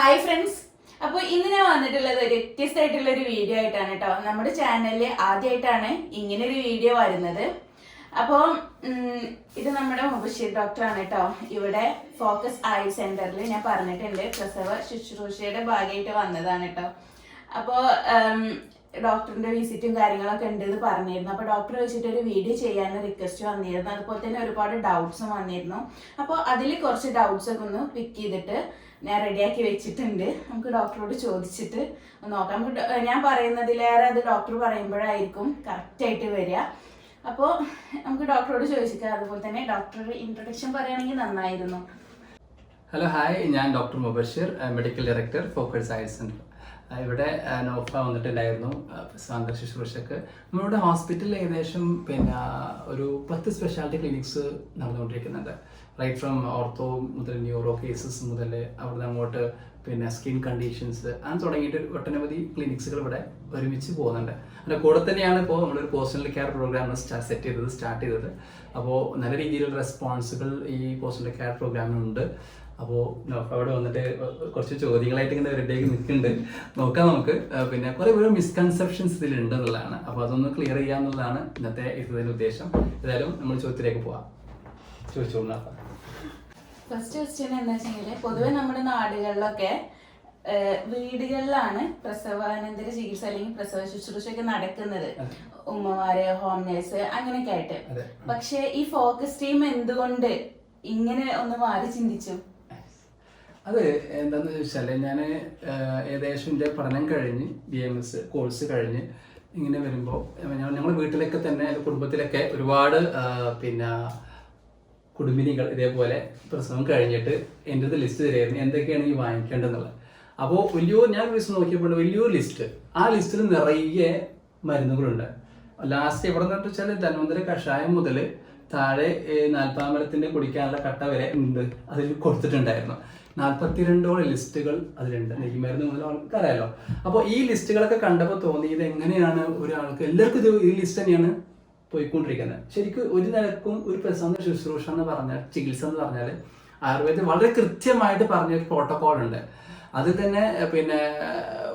Hi friends. അപ്പോൾ ഇന്ന് ഞാൻ വന്നിട്ടുള്ളത് ഒരു വ്യത്യസ്തമായിട്ടുള്ള ഒരു വീഡിയോ ആയിട്ടാണ് കേട്ടോ. നമ്മുടെ ചാനലിൽ ആദ്യമായിട്ടാണ് ഇങ്ങനെ ഒരു വീഡിയോ വരുന്നത്. അപ്പോൾ ഇത് നമ്മുടെ മുബഷീർ ഡോക്ടറാണ് കേട്ടോ. ഇവിടെ ഫോക്കസ് ഐ സെന്ററിൽ ഞാൻ പറഞ്ഞിട്ടുണ്ട്, പ്രസവ ശുശ്രൂഷയുടെ ഭാഗമായിട്ട് വന്നതാണ് കേട്ടോ. അപ്പോൾ ഡോക്ടറിന്റെ വിസിറ്റും കാര്യങ്ങളൊക്കെ ഉണ്ട് എന്ന് പറഞ്ഞിരുന്നു. അപ്പോൾ ഡോക്ടർ വെച്ചിട്ട് ഒരു വീഡിയോ ചെയ്യാൻ റിക്വസ്റ്റ് വന്നിരുന്നു. അതുപോലെ തന്നെ ഒരുപാട് ഡൗട്ട്സും വന്നിരുന്നു. അപ്പോൾ അതിൽ കുറച്ച് ഡൗട്ട്സ് ഒക്കെ ഒന്ന് പിക്ക് ചെയ്തിട്ട് ഞാൻ റെഡിയാക്കി വെച്ചിട്ടുണ്ട്. നമുക്ക് ഡോക്ടറോട് ചോദിച്ചിട്ട് നോക്കാം. ഞാൻ പറയുന്നതിലേറെ അത് ഡോക്ടർ പറയുമ്പോഴായിരിക്കും കറക്റ്റായിട്ട് വരിക. അപ്പോൾ നമുക്ക് ഡോക്ടറോട് ചോദിച്ചിട്ട് അതുപോലെ തന്നെ ഡോക്ടർ ഇൻട്രൊഡക്ഷൻ പറയുകയാണെങ്കിൽ നന്നായിരുന്നു. ഹലോ ഹായ്, ഞാൻ doctor Mubashir, medical director Focus Eye Centre. ഇവിടെ നോഫ വന്നിട്ടുണ്ടായിരുന്നു സ്വാതന്ത്ര്യ ശുശ്രൂഷക്ക്. നമ്മളുടെ ഹോസ്പിറ്റലിൽ ഏകദേശം ഒരു 10 സ്പെഷ്യാലിറ്റി ക്ലിനിക്സ് നടന്നുകൊണ്ടിരിക്കുന്നുണ്ട്. റൈറ്റ് ഫ്രം ഓർത്തോ മുതൽ ന്യൂറോ കേസസ് മുതൽ അവിടുന്ന് അങ്ങോട്ട് സ്കിൻ കണ്ടീഷൻസ് അങ്ങനെ തുടങ്ങിയിട്ട് ഒട്ടനവധി ക്ലിനിക്സുകൾ ഇവിടെ ഒരുമിച്ച് പോകുന്നുണ്ട്. അതിൻ്റെ കൂടെ തന്നെയാണ് ഇപ്പോൾ നമ്മളൊരു പേഴ്സണൽ കെയർ പ്രോഗ്രാം സ്റ്റാർട്ട് ചെയ്തത്. അപ്പോൾ നല്ല രീതിയിലുള്ള റെസ്പോൺസുകൾ ഈ പേഴ്സണൽ കെയർ പ്രോഗ്രാമിനുണ്ട്. അപ്പോൾ അവിടെ വന്നിട്ട് കുറച്ച് ചോദ്യങ്ങളായിട്ട് ഇങ്ങനെ റെഡിയാക്കി നിൽക്കുന്നുണ്ട്. നോക്കാം നമുക്ക്. കുറേ മിസ്കൺസെപ്ഷൻസ് ഇതിലുണ്ട് എന്നുള്ളതാണ്. അപ്പോൾ അതൊന്ന് ക്ലിയർ ചെയ്യാന്നുള്ളതാണ് ഇന്നത്തെ ഇതിൻ്റെ ഉദ്ദേശം. ഏതായാലും നമ്മൾ ചോദ്യത്തിലേക്ക് പോവാം. ചോദിച്ചോളൂ. ഫസ്റ്റ് ക്വസ്റ്റ്യൻ എന്താ വെച്ചെങ്കിൽ, പൊതുവെ നമ്മുടെ നാടുകളിലൊക്കെ വീടുകളിലാണ് പ്രസവാനന്തര ചികിത്സ അല്ലെങ്കിൽ പ്രസവ ശുശ്രൂഷയൊക്കെ നടക്കുന്നത്. ഉമ്മമാര്, ഹോം നേഴ്സ് അങ്ങനെയൊക്കെ ആയിട്ട്. പക്ഷെ ഈ ഫോക്കസ് ടീം എന്തുകൊണ്ട് ഇങ്ങനെ ഒന്ന് മാറി ചിന്തിച്ചു? അത് എന്താണെന്ന് ചോദിച്ചാൽ, ഞാൻ ഏകദേശം എൻ്റെ പഠനം കഴിഞ്ഞ് BMS കോഴ്സ് കഴിഞ്ഞ് ഇങ്ങനെ വരുമ്പോൾ ഞങ്ങളുടെ വീട്ടിലൊക്കെ തന്നെ കുടുംബത്തിലൊക്കെ ഒരുപാട് കുടുംബിനികൾ ഇതേപോലെ പ്രസവം കഴിഞ്ഞിട്ട് എൻ്റെ ലിസ്റ്റ് തരുമായിരുന്നു എന്തൊക്കെയാണ് ഈ വാങ്ങിക്കേണ്ടതെന്നുള്ളത്. അപ്പോൾ ഞാൻ ഒരു ദിവസം നോക്കിയപ്പോൾ വലിയൊരു ലിസ്റ്റ്. ആ ലിസ്റ്റിൽ നിറയെ മരുന്നുകളുണ്ട്. ലാസ്റ്റ് എവിടെ നിന്നിട്ട് വെച്ചാൽ ധന്വന്തര കഷായം മുതൽ താഴെ 40 കുടിക്കാനുള്ള കട്ട വരെ ഉണ്ട് അതിൽ കൊടുത്തിട്ടുണ്ടായിരുന്നു. 42ഓളം ലിസ്റ്റുകൾ അതിലുണ്ട്. നെയ്മരുന്ന് മുതൽ ആൾക്കറിയാലോ. അപ്പോൾ ഈ ലിസ്റ്റുകളൊക്കെ കണ്ടപ്പോൾ തോന്നി, ഇത് എങ്ങനെയാണ് ഒരാൾക്ക് എല്ലാവർക്കും ഈ ലിസ്റ്റ് തന്നെയാണ് പോയിക്കൊണ്ടിരിക്കുന്നത്. ശരിക്കും ഒരു നിലക്കും ഒരു പ്രസവ ശുശ്രൂഷ എന്ന് പറഞ്ഞാൽ, ചികിത്സ എന്ന് പറഞ്ഞാൽ ആയുർവേദം വളരെ കൃത്യമായിട്ട് പറഞ്ഞൊരു പ്രോട്ടോകോൾ ഉണ്ട്. അത് തന്നെ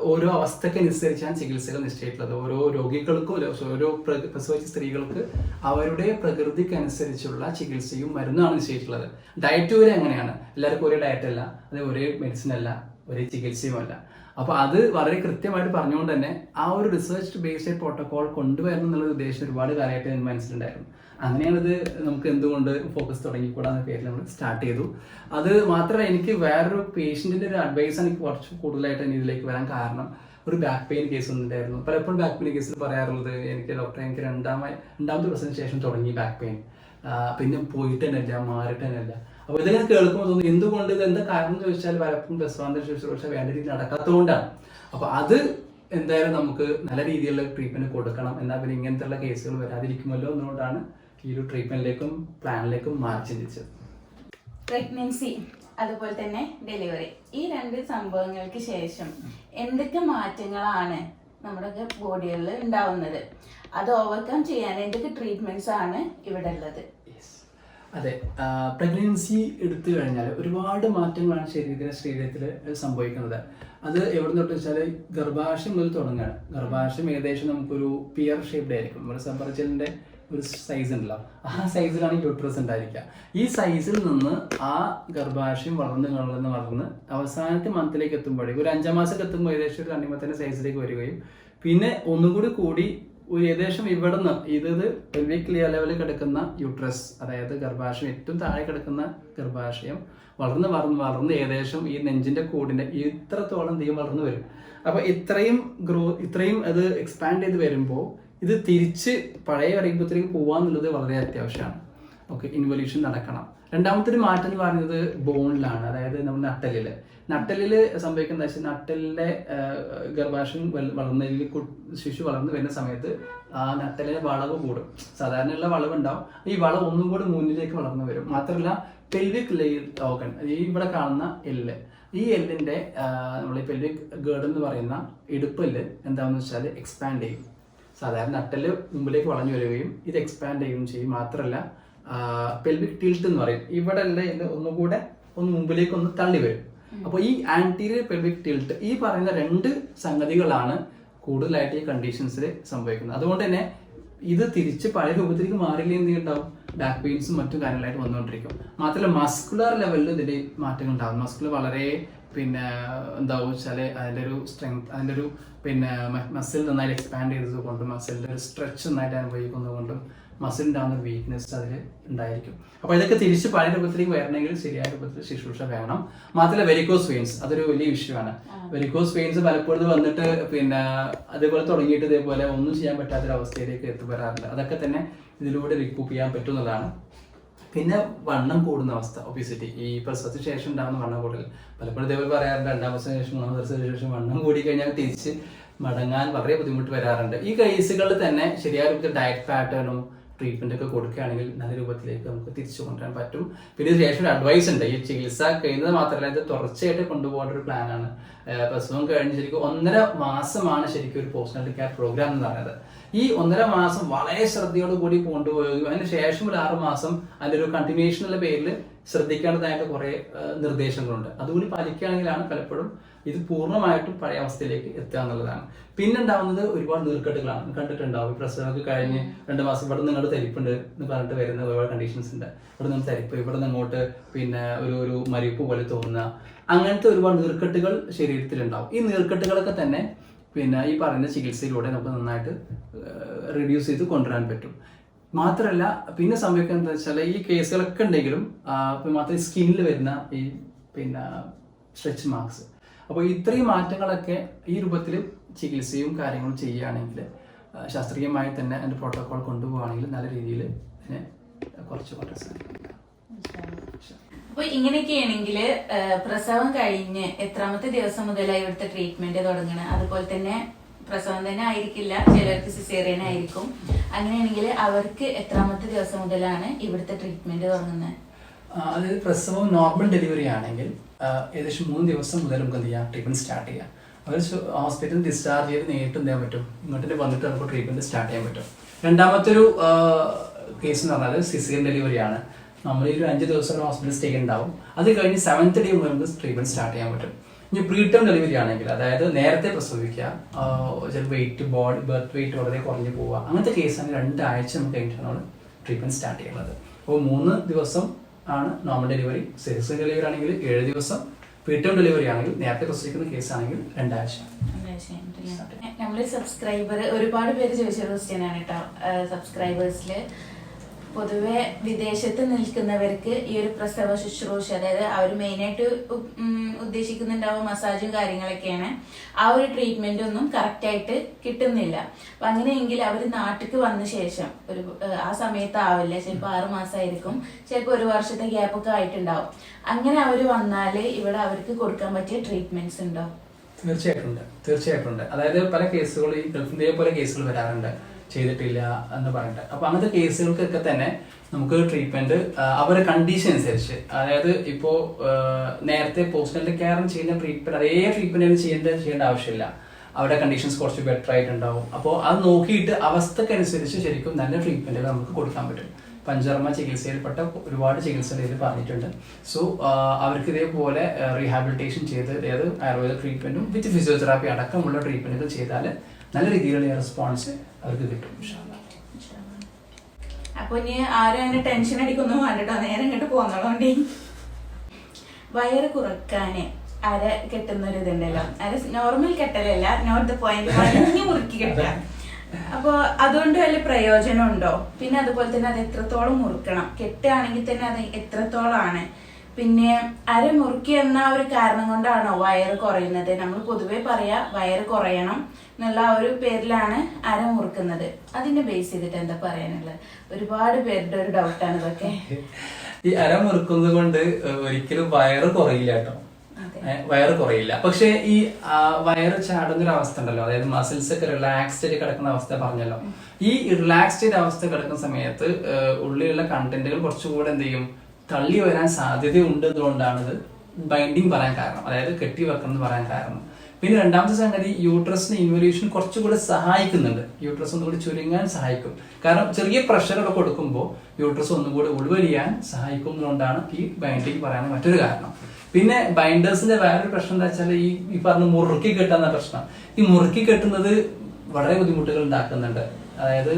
ഓരോ അവസ്ഥക്കനുസരിച്ചാണ് ചികിത്സകൾ നിശ്ചയിച്ചിട്ടുള്ളത്. ഓരോ രോഗികൾക്കും ഓരോ പ്രസവിച്ച സ്ത്രീകൾക്ക് അവരുടെ പ്രകൃതിക്കനുസരിച്ചുള്ള ചികിത്സയും മരുന്നാണ് നിശ്ചയിച്ചിട്ടുള്ളത്. ഡയറ്റ് വരെ അങ്ങനെയാണ്. എല്ലാവർക്കും ഒരേ ഡയറ്റ് അല്ല, അത് ഒരേ മെഡിസിൻ അല്ല, ഒരേ ചികിത്സയുമല്ല. അപ്പോൾ അത് വളരെ കൃത്യമായിട്ട് പറഞ്ഞുകൊണ്ട് തന്നെ ആ ഒരു റിസർച്ച് ബേസ്ഡ് പ്രോട്ടോകോൾ കൊണ്ടുവരണം എന്നുള്ള ഉദ്ദേശം ഒരുപാട് കാലമായിട്ട് എനിക്ക് മനസ്സിലുണ്ടായിരുന്നു. അങ്ങനെയാണിത് നമുക്ക് എന്തുകൊണ്ട് ഫോക്കസ് തുടങ്ങിക്കൂടാന്ന പേരിൽ നമ്മൾ സ്റ്റാർട്ട് ചെയ്തു. അത് മാത്രമല്ല, എനിക്ക് വേറൊരു പേഷ്യൻറ്റിൻ്റെ ഒരു അഡ്വൈസാണ് എനിക്ക് കുറച്ച് കൂടുതലായിട്ട് ഇതിലേക്ക് വരാൻ കാരണം. ഒരു ബാക്ക് പെയിൻ കേസ് ഒന്നുണ്ടായിരുന്നു. പലപ്പോഴും ബാക്ക് പെയിൻ കേസിൽ പറയാറുള്ളത്, എനിക്ക് ഡോക്ടറെ എനിക്ക് രണ്ടാമത്തെ പ്രസവത്തിന് ശേഷം തുടങ്ങി ബാക്ക് പെയിൻ, പിന്നെ പോയിട്ട് തന്നെ ഇല്ല, മാറിയിട്ട് തന്നെ ഇല്ല. അപ്പോൾ ഇതെല്ലാം കേൾക്കുമ്പോൾ തോന്നുന്നു എന്തുകൊണ്ട്, ഇത് എന്താ കാരണം എന്ന് ചോദിച്ചാൽ പലപ്പോഴും പ്രസവാനന്തര ശുശ്രൂഷ വേണ്ട രീതിയിൽ നടക്കാത്തതുകൊണ്ടാണ്. അപ്പോൾ അത് എന്തായാലും നമുക്ക് നല്ല രീതിയിലുള്ള ട്രീറ്റ്മെൻറ്റ് കൊടുക്കണം, എന്നാൽ പിന്നെ ഇങ്ങനത്തെയുള്ള കേസുകൾ വരാതിരിക്കുമല്ലോ എന്നുകൊണ്ടാണ് ഈ ഒരു ട്രീറ്റ്മെന്റിലേക്കും പ്ലാനിലേക്കും മാറി ചിന്തിച്ചത്. പ്രഗ്നൻസി അതുപോലെ തന്നെ ഡെലിവറി, ഈ 2 സംഭവങ്ങൾക്ക് ശേഷം എന്തൊക്കെ മാറ്റങ്ങളാണ് നമ്മുടെ ബോഡികളിൽ ഉണ്ടാവുന്നത്? അത് ഓവർകം ചെയ്യാൻ എന്തൊക്കെ ട്രീറ്റ്മെന്റ്സ് ആണ് ഇവിടെ ഉള്ളത്? അതെ, പ്രഗ്നൻസി എടുത്തു കഴിഞ്ഞാൽ ഒരുപാട് മാറ്റങ്ങളാണ് ശരീരത്തിൽ സംഭവിക്കുന്നത്. അത് എവിടെ നിന്ന് വെച്ചാൽ ഗർഭാശയം മുതൽ തുടങ്ങുകയാണ്. ഗർഭാശയം ഏകദേശം നമുക്കൊരു പിയർ ഷേപ്ഡ് ആയിരിക്കും. നമ്മുടെ സബർജലിന്റെ ഒരു സൈസ് ഉണ്ടല്ലോ, ആ സൈസിലാണ് യൂട്രസ് ഉണ്ടായിരിക്കുക. ഈ സൈസിൽ നിന്ന് ആ ഗർഭാശയം വളർന്ന് അവസാനത്തെ മന്തിലേക്ക് എത്തുമ്പോഴേക്കും ഒരു 5 മാസമൊക്കെ എത്തുമ്പോൾ ഏകദേശം ഒരു തണ്ണിമത്തൻ്റെ സൈസിലേക്ക് വരികയും പിന്നെ ഒന്നും കൂടി ഒരു ഏകദേശം ഇവിടെ നിന്ന് ഇത് പെൽവിക് ലെവലിൽ കിടക്കുന്ന യൂട്രസ്, അതായത് ഗർഭാശയം ഏറ്റവും താഴെ കിടക്കുന്ന ഗർഭാശയം വളർന്ന് ഏകദേശം ഈ നെഞ്ചിന്റെ കൂടിന്റെ ഇത്രത്തോളം തീം വളർന്നു വരും. അപ്പൊ ഇത്രയും അത് എക്സ്പാൻഡ് ചെയ്ത് വരുമ്പോൾ ഇത് തിരിച്ച് പഴയ വരയ്പത്തിലേക്ക് പോവാന്നുള്ളത് വളരെ അത്യാവശ്യമാണ്. ഓക്കെ, ഇൻവല്യൂഷൻ നടക്കണം. രണ്ടാമത്തെ ഒരു മാറ്റം എന്ന് പറയുന്നത് ബോണിലാണ്, അതായത് നമ്മൾ നട്ടലിൽ സംഭവിക്കുന്ന വെച്ചാൽ നട്ടലിലെ ഗർഭാശയം ശിശു വളർന്നു വരുന്ന സമയത്ത് ആ നട്ടലിലെ വളവ് കൂടും. സാധാരണയുള്ള വളവ് ഉണ്ടാവും, ഈ വളവ് ഒന്നും കൂടി മുന്നിലേക്ക് വളർന്നു വരും. മാത്രമല്ല പെൽവിക് ഓർഗൻ, ഈ ഇവിടെ കാണുന്ന എല്ല്, ഈ എല്ലിന്റെ നമ്മൾ ഈ പെൽവിക് ഗേർഡ് എന്ന് പറയുന്ന ഇടുപ്പല്ല് എന്താണെന്ന് വെച്ചാൽ എക്സ്പാൻഡ് ചെയ്യും. സാധാരണ നട്ടല് മുമ്പിലേക്ക് വളഞ്ഞു വരികയും ഇത് എക്സ്പാൻഡ് ചെയ്യുകയും ചെയ്യും. മാത്രമല്ല പെൽവിക് ടിൽറ്റ് എന്ന് പറയും, ഇവിടെ ഒന്നുകൂടെ മുമ്പിലേക്ക് തള്ളി വരും. അപ്പോൾ ഈ ആന്റീരിയർ പെൽവിക് ടിൽട്ട് ഈ പറയുന്ന 2 സംഗതികളാണ് കൂടുതലായിട്ട് ഈ കണ്ടീഷൻസിൽ സംഭവിക്കുന്നത്. അതുകൊണ്ട് തന്നെ ഇത് തിരിച്ച് പഴയ രൂപത്തിലേക്ക് മാറിയില്ലെങ്കിൽ എന്ത് ഉണ്ടാവും, ബാക്ക് പെയിൻസും മറ്റു കാര്യങ്ങളായിട്ട് വന്നുകൊണ്ടിരിക്കും. മാത്രമല്ല മസ്കുലർ ലെവലിൽ ഇതിന്റെ മാറ്റങ്ങൾ ഉണ്ടാവും. മസ്കുലർ വളരെ എന്താവും വെച്ചാൽ അതിൻ്റെ ഒരു സ്ട്രെങ്ത്, അതിൻ്റെ ഒരു മസിൽ നന്നായിട്ട് എക്സ്പാൻഡ് ചെയ്തത് കൊണ്ടും മസിലിൻ്റെ ഒരു സ്ട്രെച്ച് നന്നായിട്ട് അനുഭവിക്കുന്നതുകൊണ്ടും മസിൽ ഉണ്ടാകുന്ന ഒരു വീക്ക്നെസ് അതിൽ ഉണ്ടായിരിക്കും. അപ്പോൾ ഇതൊക്കെ തിരിച്ച് പഴയ രൂപത്തിലേക്ക് വരണമെങ്കിൽ ശരിയായ രൂപത്തിൽ ശുശ്രൂഷ വേണം. മാത്രമല്ല വെരിക്കോസ് വെയിൻസ് അതൊരു വലിയ ഇഷ്യൂ ആണ്. വെരിക്കോസ് വെയിൻസ് പലപ്പോഴും വന്നിട്ട് അതേപോലെ തുടങ്ങിയിട്ട് ഇതേപോലെ ഒന്നും ചെയ്യാൻ പറ്റാത്തൊരവസ്ഥയിലേക്ക് എത്തിപ്പെടാറില്ല. അതൊക്കെ തന്നെ ഇതിലൂടെ റിക്കൂപ്പ് ചെയ്യാൻ പറ്റും എന്നുള്ളതാണ്. പിന്നെ വണ്ണം കൂടുന്ന അവസ്ഥ, ഒബിസിറ്റി, ഈ പ്രസവത്തിന് ശേഷം ഉണ്ടാകുന്ന വണ്ണം കൂടുതൽ പലപ്പോഴും ഇതേപോലെ പറയാറുണ്ട്. 2-ാം ദിവസത്തിന് ശേഷം 3-ാം ദിവസത്തിന് ശേഷം വണ്ണം കൂടി കഴിഞ്ഞാൽ തിരിച്ച് മടങ്ങാൻ വളരെ ബുദ്ധിമുട്ട് വരാറുണ്ട്. ഈ കേസുകളിൽ തന്നെ ശരിയായ രൂപത്തിൽ ഡയറ്റ് പാറ്റേണും ട്രീറ്റ്മെന്റ് ഒക്കെ കൊടുക്കുകയാണെങ്കിൽ നല്ല രൂപത്തിലേക്ക് നമുക്ക് തിരിച്ചു കൊണ്ടുവരാൻ പറ്റും. പിന്നെ ഇതിന് ശേഷം ഒരു അഡ്വൈസ് ഉണ്ട്, ഈ ചികിത്സ കഴിയുന്നത് മാത്രമല്ല ഇത് തുടർച്ചയായിട്ട് കൊണ്ടുപോകേണ്ട ഒരു പ്ലാനാണ്. പ്രസവം കഴിഞ്ഞ് ശരിക്കും 1.5 മാസമാണ് ശരിക്കും ഒരു പോസ്റ്റ്നാറ്റൽ കെയർ പ്രോഗ്രാം എന്ന് പറയുന്നത്. ഈ 1.5 മാസം വളരെ ശ്രദ്ധയോട് കൂടി കൊണ്ടുപോവുകയും അതിന് ശേഷം ഒരു 6 മാസം അതിൻ്റെ ഒരു കണ്ടിന്യൂഷൻ എന്ന പേരിൽ ശ്രദ്ധിക്കേണ്ടതായിട്ട് കുറേ നിർദ്ദേശങ്ങളുണ്ട്. അതുകൂടി പാലിക്കുകയാണെങ്കിലാണ് പലപ്പോഴും ഇത് പൂർണ്ണമായിട്ടും പഴയ അവസ്ഥയിലേക്ക് എത്തുക എന്നുള്ളതാണ്. പിന്നെ ഉണ്ടാവുന്നത് ഒരുപാട് നീർക്കെട്ടുകളാണ്. കണ്ടിട്ടുണ്ടാവും, പ്രസവമൊക്കെ കഴിഞ്ഞ് 2 മാസം ഇവിടെ നിങ്ങളുടെ തരിപ്പുണ്ട് എന്ന് പറഞ്ഞിട്ട് വരുന്ന ഒരുപാട് കണ്ടീഷൻസ് ഉണ്ട്. ഇവിടെ നിന്ന് തരിപ്പ്, ഇവിടെ നിന്ന് അങ്ങോട്ട് ഒരു മരിപ്പ് പോലെ തോന്നുക, അങ്ങനത്തെ ഒരുപാട് നീർക്കെട്ടുകൾ ശരീരത്തിലുണ്ടാവും. ഈ നീർക്കെട്ടുകളൊക്കെ തന്നെ ഈ പറയുന്ന ചികിത്സയിലൂടെ നമുക്ക് നന്നായിട്ട് റിഡ്യൂസ് ചെയ്ത് കൊണ്ടുവരാൻ പറ്റും. മാത്രമല്ല പിന്നെ സംഭവിക്കുക എന്താ വെച്ചാൽ ഈ കേസുകളൊക്കെ ഉണ്ടെങ്കിലും മാത്രമേ സ്കിന്നിൽ വരുന്ന ഈ സ്ട്രെച്ച് മാർക്സ്. അപ്പോൾ ഇത്രയും മാറ്റങ്ങളൊക്കെ ഈ രൂപത്തിൽ ചികിത്സയും കാര്യങ്ങളും ചെയ്യുകയാണെങ്കിൽ ശാസ്ത്രീയമായി തന്നെ അതിൻ്റെ പ്രോട്ടോകോൾ കൊണ്ടുപോവുകയാണെങ്കിൽ നല്ല രീതിയിൽ അതിനെ കുറച്ച് കൊണ്ടുവരാൻ സാധിക്കും. അപ്പൊ ഇങ്ങനെയൊക്കെയാണെങ്കിൽ പ്രസവം കഴിഞ്ഞ് എത്രാമത്തെ ദിവസം മുതലായി ഇവിടുത്തെ ട്രീറ്റ്മെന്റ് തുടങ്ങണം? അതുപോലെ തന്നെ പ്രസവം തന്നെ ആയിരിക്കില്ല, ചിലർക്ക് സിസേറിയൻ ആയിരിക്കും. അങ്ങനെയാണെങ്കിൽ അവർക്ക് എത്രാമത്തെ ദിവസം മുതലാണ് ഇവിടുത്തെ ട്രീറ്റ്മെന്റ് തുടങ്ങുന്നത്? അതായത് പ്രസവം നോർമൽ ഡെലിവറി ആണെങ്കിൽ ഏകദേശം 3 ദിവസം മുതൽ നമുക്ക് എന്ത് ചെയ്യാം, ട്രീറ്റ്മെന്റ് സ്റ്റാർട്ട് ചെയ്യാം. അവർ ഹോസ്പിറ്റലിൽ ഡിസ്ചാർജ് ചെയ്ത് നേരിട്ട് എന്ത് ചെയ്യാൻ പറ്റും, ഇങ്ങോട്ട് വന്നിട്ട് നമുക്ക് ട്രീറ്റ്മെന്റ് സ്റ്റാർട്ട് ചെയ്യാൻ പറ്റും. രണ്ടാമത്തെ ഒരു കേസ് എന്ന് പറഞ്ഞാൽ സിസേറിയൻ ഡെലിവറി ആണ്. നമ്മൾ ഒരു 5 ദിവസം ഹോസ്പിറ്റൽ സ്റ്റേ ഉണ്ടാവും. അത് കഴിഞ്ഞ് 7th ഡേ മുതൽ നമുക്ക് ട്രീറ്റ്മെന്റ് സ്റ്റാർട്ട് ചെയ്യാൻ പറ്റും. ഇനി പ്രീടേം ഡെലിവറി ആണെങ്കിൽ, അതായത് നേരത്തെ പ്രസവിക്കുക, ചില ബർത്ത് വെയിറ്റ് വളരെ കുറഞ്ഞു പോവുക, അങ്ങനത്തെ കേസാണെങ്കിൽ 2 ആഴ്ച നമുക്ക് കഴിഞ്ഞിട്ടാണ് നമ്മൾ ട്രീറ്റ്മെന്റ് സ്റ്റാർട്ട് ചെയ്യുന്നത്. അപ്പോൾ 3 ദിവസം ആണ് നോർമൽ ഡെലിവറി. സിസേറിയൻ ഡെലിവറി ആണെങ്കിൽ 7 ദിവസം. പ്രീടേം ഡെലിവറി ആണെങ്കിൽ നേരത്തെ പ്രസവിക്കുന്ന കേസ് ആണെങ്കിൽ 2 ആഴ്ച. നമ്മള് സബ്സ്ക്രൈബർ ഒരുപാട് പേര് ചോദിച്ച ക്വസ്റ്റ്യൻ ആണ് കേട്ടോ. സബ്സ്ക്രൈബേഴ്സിൽ പൊതുവെ വിദേശത്ത് നിൽക്കുന്നവർക്ക് ഈ ഒരു പ്രസവ ശുശ്രൂഷ, അതായത് അവർ മെയിനായിട്ട് ഉദ്ദേശിക്കുന്നുണ്ടാവും മസാജും കാര്യങ്ങളൊക്കെയാണ്, ആ ഒരു ട്രീറ്റ്മെന്റ് ഒന്നും കറക്റ്റ് ആയിട്ട് കിട്ടുന്നില്ല. അപ്പൊ അങ്ങനെയെങ്കിൽ അവർ നാട്ടിലേക്ക് വന്ന ശേഷം ആ സമയത്ത് ആവില്ല, ചിലപ്പോൾ 6 മാസമായിരിക്കും, ചിലപ്പോൾ 1 വർഷത്തെ ഗ്യാപ്പ് ഒക്കെ ആയിട്ടുണ്ടാവും. അങ്ങനെ അവർ വന്നാല് ഇവിടെ അവർക്ക് കൊടുക്കാൻ പറ്റിയ ട്രീറ്റ്മെന്റ്സ് ഉണ്ടോ? തീർച്ചയായിട്ടും ഉണ്ട്. അതായത് പല കേസുകൾ ഈ ഗൾഫിന്റെ പോലെ കേസുകൾ വരാറുണ്ട്, ചെയ്തിട്ടില്ല എന്ന് പറഞ്ഞിട്ട്. അപ്പൊ അങ്ങനത്തെ കേസുകൾക്കൊക്കെ തന്നെ നമുക്ക് ട്രീറ്റ്മെന്റ് അവരുടെ കണ്ടീഷൻ അനുസരിച്ച്, അതായത് ഇപ്പോ നേരത്തെ പോസ്റ്റ്നാറ്റൽ കെയർ ചെയ്യുന്ന ട്രീറ്റ്മെന്റ് അതേ ട്രീറ്റ്മെന്റ് ചെയ്യേണ്ട ആവശ്യമില്ല. അവരുടെ കണ്ടീഷൻസ് കുറച്ച് ബെറ്റർ ആയിട്ടുണ്ടാവും. അപ്പോൾ അത് നോക്കിയിട്ട് അവസ്ഥക്കനുസരിച്ച് ശരിക്കും നല്ല ട്രീറ്റ്മെന്റുകൾ നമുക്ക് കൊടുക്കാൻ പറ്റും. പഞ്ചകർമ്മ ചികിത്സയിൽപ്പെട്ട ഒരുപാട് ചികിത്സകൾ ഇതിൽ പറഞ്ഞിട്ടുണ്ട്. സോ അവർക്ക് ഇതേപോലെ റീഹാബിലിറ്റേഷൻ ചെയ്ത്, അതായത് ആയുർവേദ ട്രീറ്റ്മെന്റും വിത്ത് ഫിസിയോതെറാപ്പി അടക്കമുള്ള ട്രീറ്റ്മെന്റുകൾ ചെയ്താൽ നല്ല രീതിയിലുള്ള റെസ്പോൺസ് അവർക്ക് കിട്ടും. അപ്പൊ ഇനി ആരും അങ്ങനെ ടെൻഷൻ അടിക്കൊന്നും വേണ്ടട്ടോ, നേരെ ഇങ്ങോട്ട് പോന്നോളോണ്ടി. വയറ് കുറക്കാന് അര കെട്ടുന്ന ഒരു ഇതുണ്ടല്ലോ, അര നോർമൽ കെട്ടലല്ല, നോട്ട് ദ പോയിന്റ്, വലിഞ്ഞു മുറുക്കി കെട്ടുക. അപ്പൊ അതുകൊണ്ട് വല്ല പ്രയോജനം ഉണ്ടോ? പിന്നെ അതുപോലെ തന്നെ അത് എത്രത്തോളം മുറുക്കണം, കെട്ടുകയാണെങ്കിൽ തന്നെ അത് എത്രത്തോളാണ്? പിന്നെ അര മുറുക്കി എന്ന ഒരു കാരണം കൊണ്ടാണോ വയറ് കുറയുന്നത്? നമ്മൾ പൊതുവെ പറയാ വയറ് കുറയണം എന്നുള്ള ആ ഒരു പേരിലാണ് അര മുറുക്കുന്നത്. അതിനെ ബേസ് ചെയ്തിട്ട് എന്താ പറയാനുള്ളത്? ഒരുപാട് പേരുടെ ഒരു ഡൗട്ടാണ് ഇതൊക്കെ. ഈ അര മുറുക്കുന്നത് കൊണ്ട് ഒരിക്കലും വയറ് കുറയില്ല കേട്ടോ, വയറ് കുറയില്ല. പക്ഷെ ഈ വയറ് ചാടുന്ന ഒരു അവസ്ഥ ഉണ്ടല്ലോ, അതായത് മസിൽസ് ഒക്കെ റിലാക്സ്ഡ് ആയിട്ട് കിടക്കുന്ന അവസ്ഥ പറഞ്ഞല്ലോ. ഈ റിലാക്സ്ഡ് അവസ്ഥ കിടക്കുന്ന സമയത്ത് ഉള്ളിലുള്ള കണ്ടന്റുകൾ കുറച്ചുകൂടെ എന്ത് ചെയ്യും, തള്ളി വരാൻ സാധ്യതയുണ്ട്. അതുകൊണ്ടാണ് ഇത് ബൈൻഡിങ് പറയാൻ കാരണം, അതായത് കെട്ടി വെക്കണം എന്ന് പറയാൻ കാരണം. പിന്നെ രണ്ടാമത്തെ സംഗതി യൂട്രസിന് ഇൻവല്യൂഷൻ കുറച്ചുകൂടെ സഹായിക്കുന്നുണ്ട്. യൂട്രസ് ഒന്നുകൂടി ചുരുങ്ങാൻ സഹായിക്കും. കാരണം ചെറിയ പ്രഷറൊക്കെ കൊടുക്കുമ്പോൾ യൂട്രസ് ഒന്നുകൂടി ഉൾവലിയാൻ സഹായിക്കുന്നതുകൊണ്ടാണ് ഈ ബൈൻഡിങ് പറയാൻ മറ്റൊരു കാരണം. പിന്നെ ബൈൻഡേഴ്സിന്റെ വേറൊരു പ്രശ്നം എന്താ വെച്ചാൽ ഈ പറഞ്ഞ മുറുക്കി കെട്ടുന്ന പ്രശ്നം. ഈ മുറുക്കി കെട്ടുന്നത് വളരെ ബുദ്ധിമുട്ടുകൾ ഉണ്ടാക്കുന്നുണ്ട്. അതായത്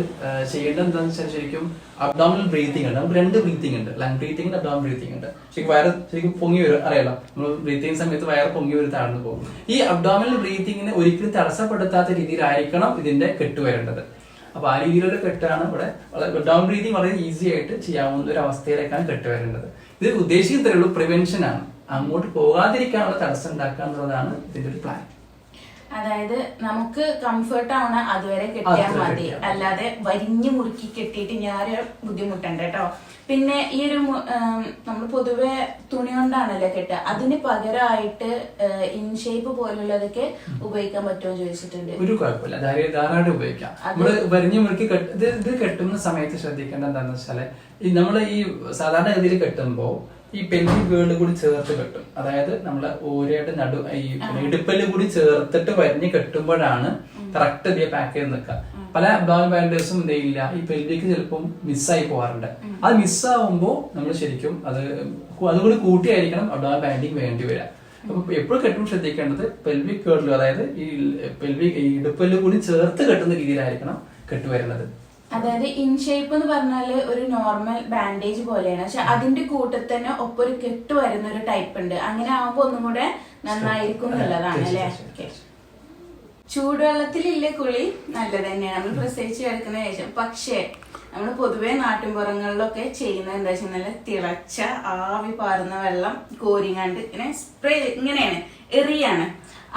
ചെയ്യേണ്ടത് എന്താണെന്ന് വെച്ചാൽ ശരിക്കും അബ്ഡോമിനൽ ബ്രീത്തിങ് ഉണ്ട്. നമുക്ക് 2 ബ്രീത്തിങ് ഉണ്ട്, ലങ് ബ്രീത്തിങ് ഉണ്ട്, അബ്ഡോമിനൽ ബ്രീത്തിങ് ഉണ്ട്. ശരിക്കും വയറ് ശരിക്കും പൊങ്ങി വരും, അറിയാലോ, നമ്മൾ ബ്രീത്ത് ചെയ്യുന്ന സമയത്ത് വയറ് പൊങ്ങി വരും, താഴ്ന്നു പോകും. ഈ അബ്ഡോമിനൽ ബ്രീത്തിങ്ങിനെ ഒരിക്കലും തടസ്സപ്പെടുത്താത്ത രീതിയിലായിരിക്കണം ഇതിന്റെ കെട്ട് വരേണ്ടത്. അപ്പൊ ആ രീതിയിലുള്ള കെട്ടാണ് ഇവിടെ. അബ്ഡോമിനൽ ബ്രീത്തിങ് വളരെ ഈസി ആയിട്ട് ചെയ്യാവുന്ന ഒരു അവസ്ഥയിലേക്കാണ് കെട്ട് വരേണ്ടത്. ഇത് ഉദ്ദേശിക്കുന്നതേ ഉള്ളൂ പ്രിവെൻഷൻ ആണ്, അങ്ങോട്ട് പോകാതിരിക്കാനുള്ള തടസ്സം ഉണ്ടാക്കുക എന്നുള്ളതാണ് ഇതിന്റെ ഒരു പ്ലാൻ. അതായത് നമുക്ക് കംഫർട്ട് ആവണ അതുവരെ കെട്ടിയാൽ മതി, അല്ലാതെ വരിഞ്ഞു മുറുക്കി കെട്ടിയിട്ട് ഞാൻ ബുദ്ധിമുട്ടുണ്ട് കേട്ടോ. പിന്നെ ഈ ഒരു നമ്മൾ പൊതുവെ തുണി കൊണ്ടാണല്ലോ കെട്ടുക, അതിന് പകരമായിട്ട് ഇൻഷേപ്പ് പോലുള്ളതൊക്കെ ഉപയോഗിക്കാൻ പറ്റുമോ ചോദിച്ചിട്ടുണ്ട്. ഒരു കുഴപ്പമില്ല, ധാരാളം ഉപയോഗിക്കാം. നമ്മള് വരിഞ്ഞു മുറുക്കി ഇത് കെട്ടുന്ന സമയത്ത് ശ്രദ്ധിക്കേണ്ട എന്താണെന്ന് വെച്ചാല് നമ്മൾ ഈ സാധാരണ ഗതിയിൽ കെട്ടുമ്പോ ഈ പെൽവിക് വേൾഡ് കൂടി ചേർത്ത് കെട്ടും. അതായത് നമ്മളെ ഓരയുടെ ഇടുപ്പല് കൂടി ചേർത്തിട്ട് വരിഞ്ഞ് കെട്ടുമ്പോഴാണ് കറക്റ്റ് ഇതേ പാക്ക് ചെയ്ത് നിൽക്കുക. പല അബ്ഡോമിനൽ ബാൻഡേഴ്സും എന്തെയില്ല, ഈ പെൽവിക്ക് ചിലപ്പം മിസ്സായി പോകാറുണ്ട്. അത് മിസ്സാവുമ്പോൾ നമ്മൾ ശരിക്കും അതുകൂടി കൂട്ടിയായിരിക്കണം അബ്ഡോമിനൽ ബാൻഡിങ് വേണ്ടി വരിക. അപ്പൊ എപ്പോഴും കെട്ടുമ്പോൾ ശ്രദ്ധിക്കേണ്ടത് പെൽവിക് വേൾഡിലും, അതായത് ഈ ഇടുപ്പല് കൂടി ചേർത്ത് കെട്ടുന്ന രീതിയിലായിരിക്കണം കെട്ട് വരുന്നത്. അതായത് ഇൻഷേപ്പ് എന്ന് പറഞ്ഞാല് ഒരു നോർമൽ ബാൻഡേജ് പോലെയാണ്, പക്ഷെ അതിന്റെ കൂട്ടത്തിൽ തന്നെ ഒപ്പം ഒരു കെട്ട് വരുന്ന ഒരു ടൈപ്പ് ഉണ്ട്. അങ്ങനെ ആവുമ്പോ ഒന്നും കൂടെ നന്നായിരിക്കും എന്നുള്ളതാണ് അല്ലെ. ചൂടുവെള്ളത്തിലില്ലേ കുളി നല്ലത് തന്നെയാണ് നമ്മൾ പ്രസവിച്ച് കിടക്കുന്ന ശേഷം. പക്ഷേ നമ്മൾ പൊതുവെ നാട്ടിൻപുറങ്ങളിലൊക്കെ ചെയ്യുന്നത് എന്താ വെച്ചാൽ നല്ല തിളച്ച ആവി പാറുന്ന വെള്ളം കോരിങ്ങാണ്ട് ഇങ്ങനെ സ്പ്രേ ഇങ്ങനെയാണ് എറിയാണ്.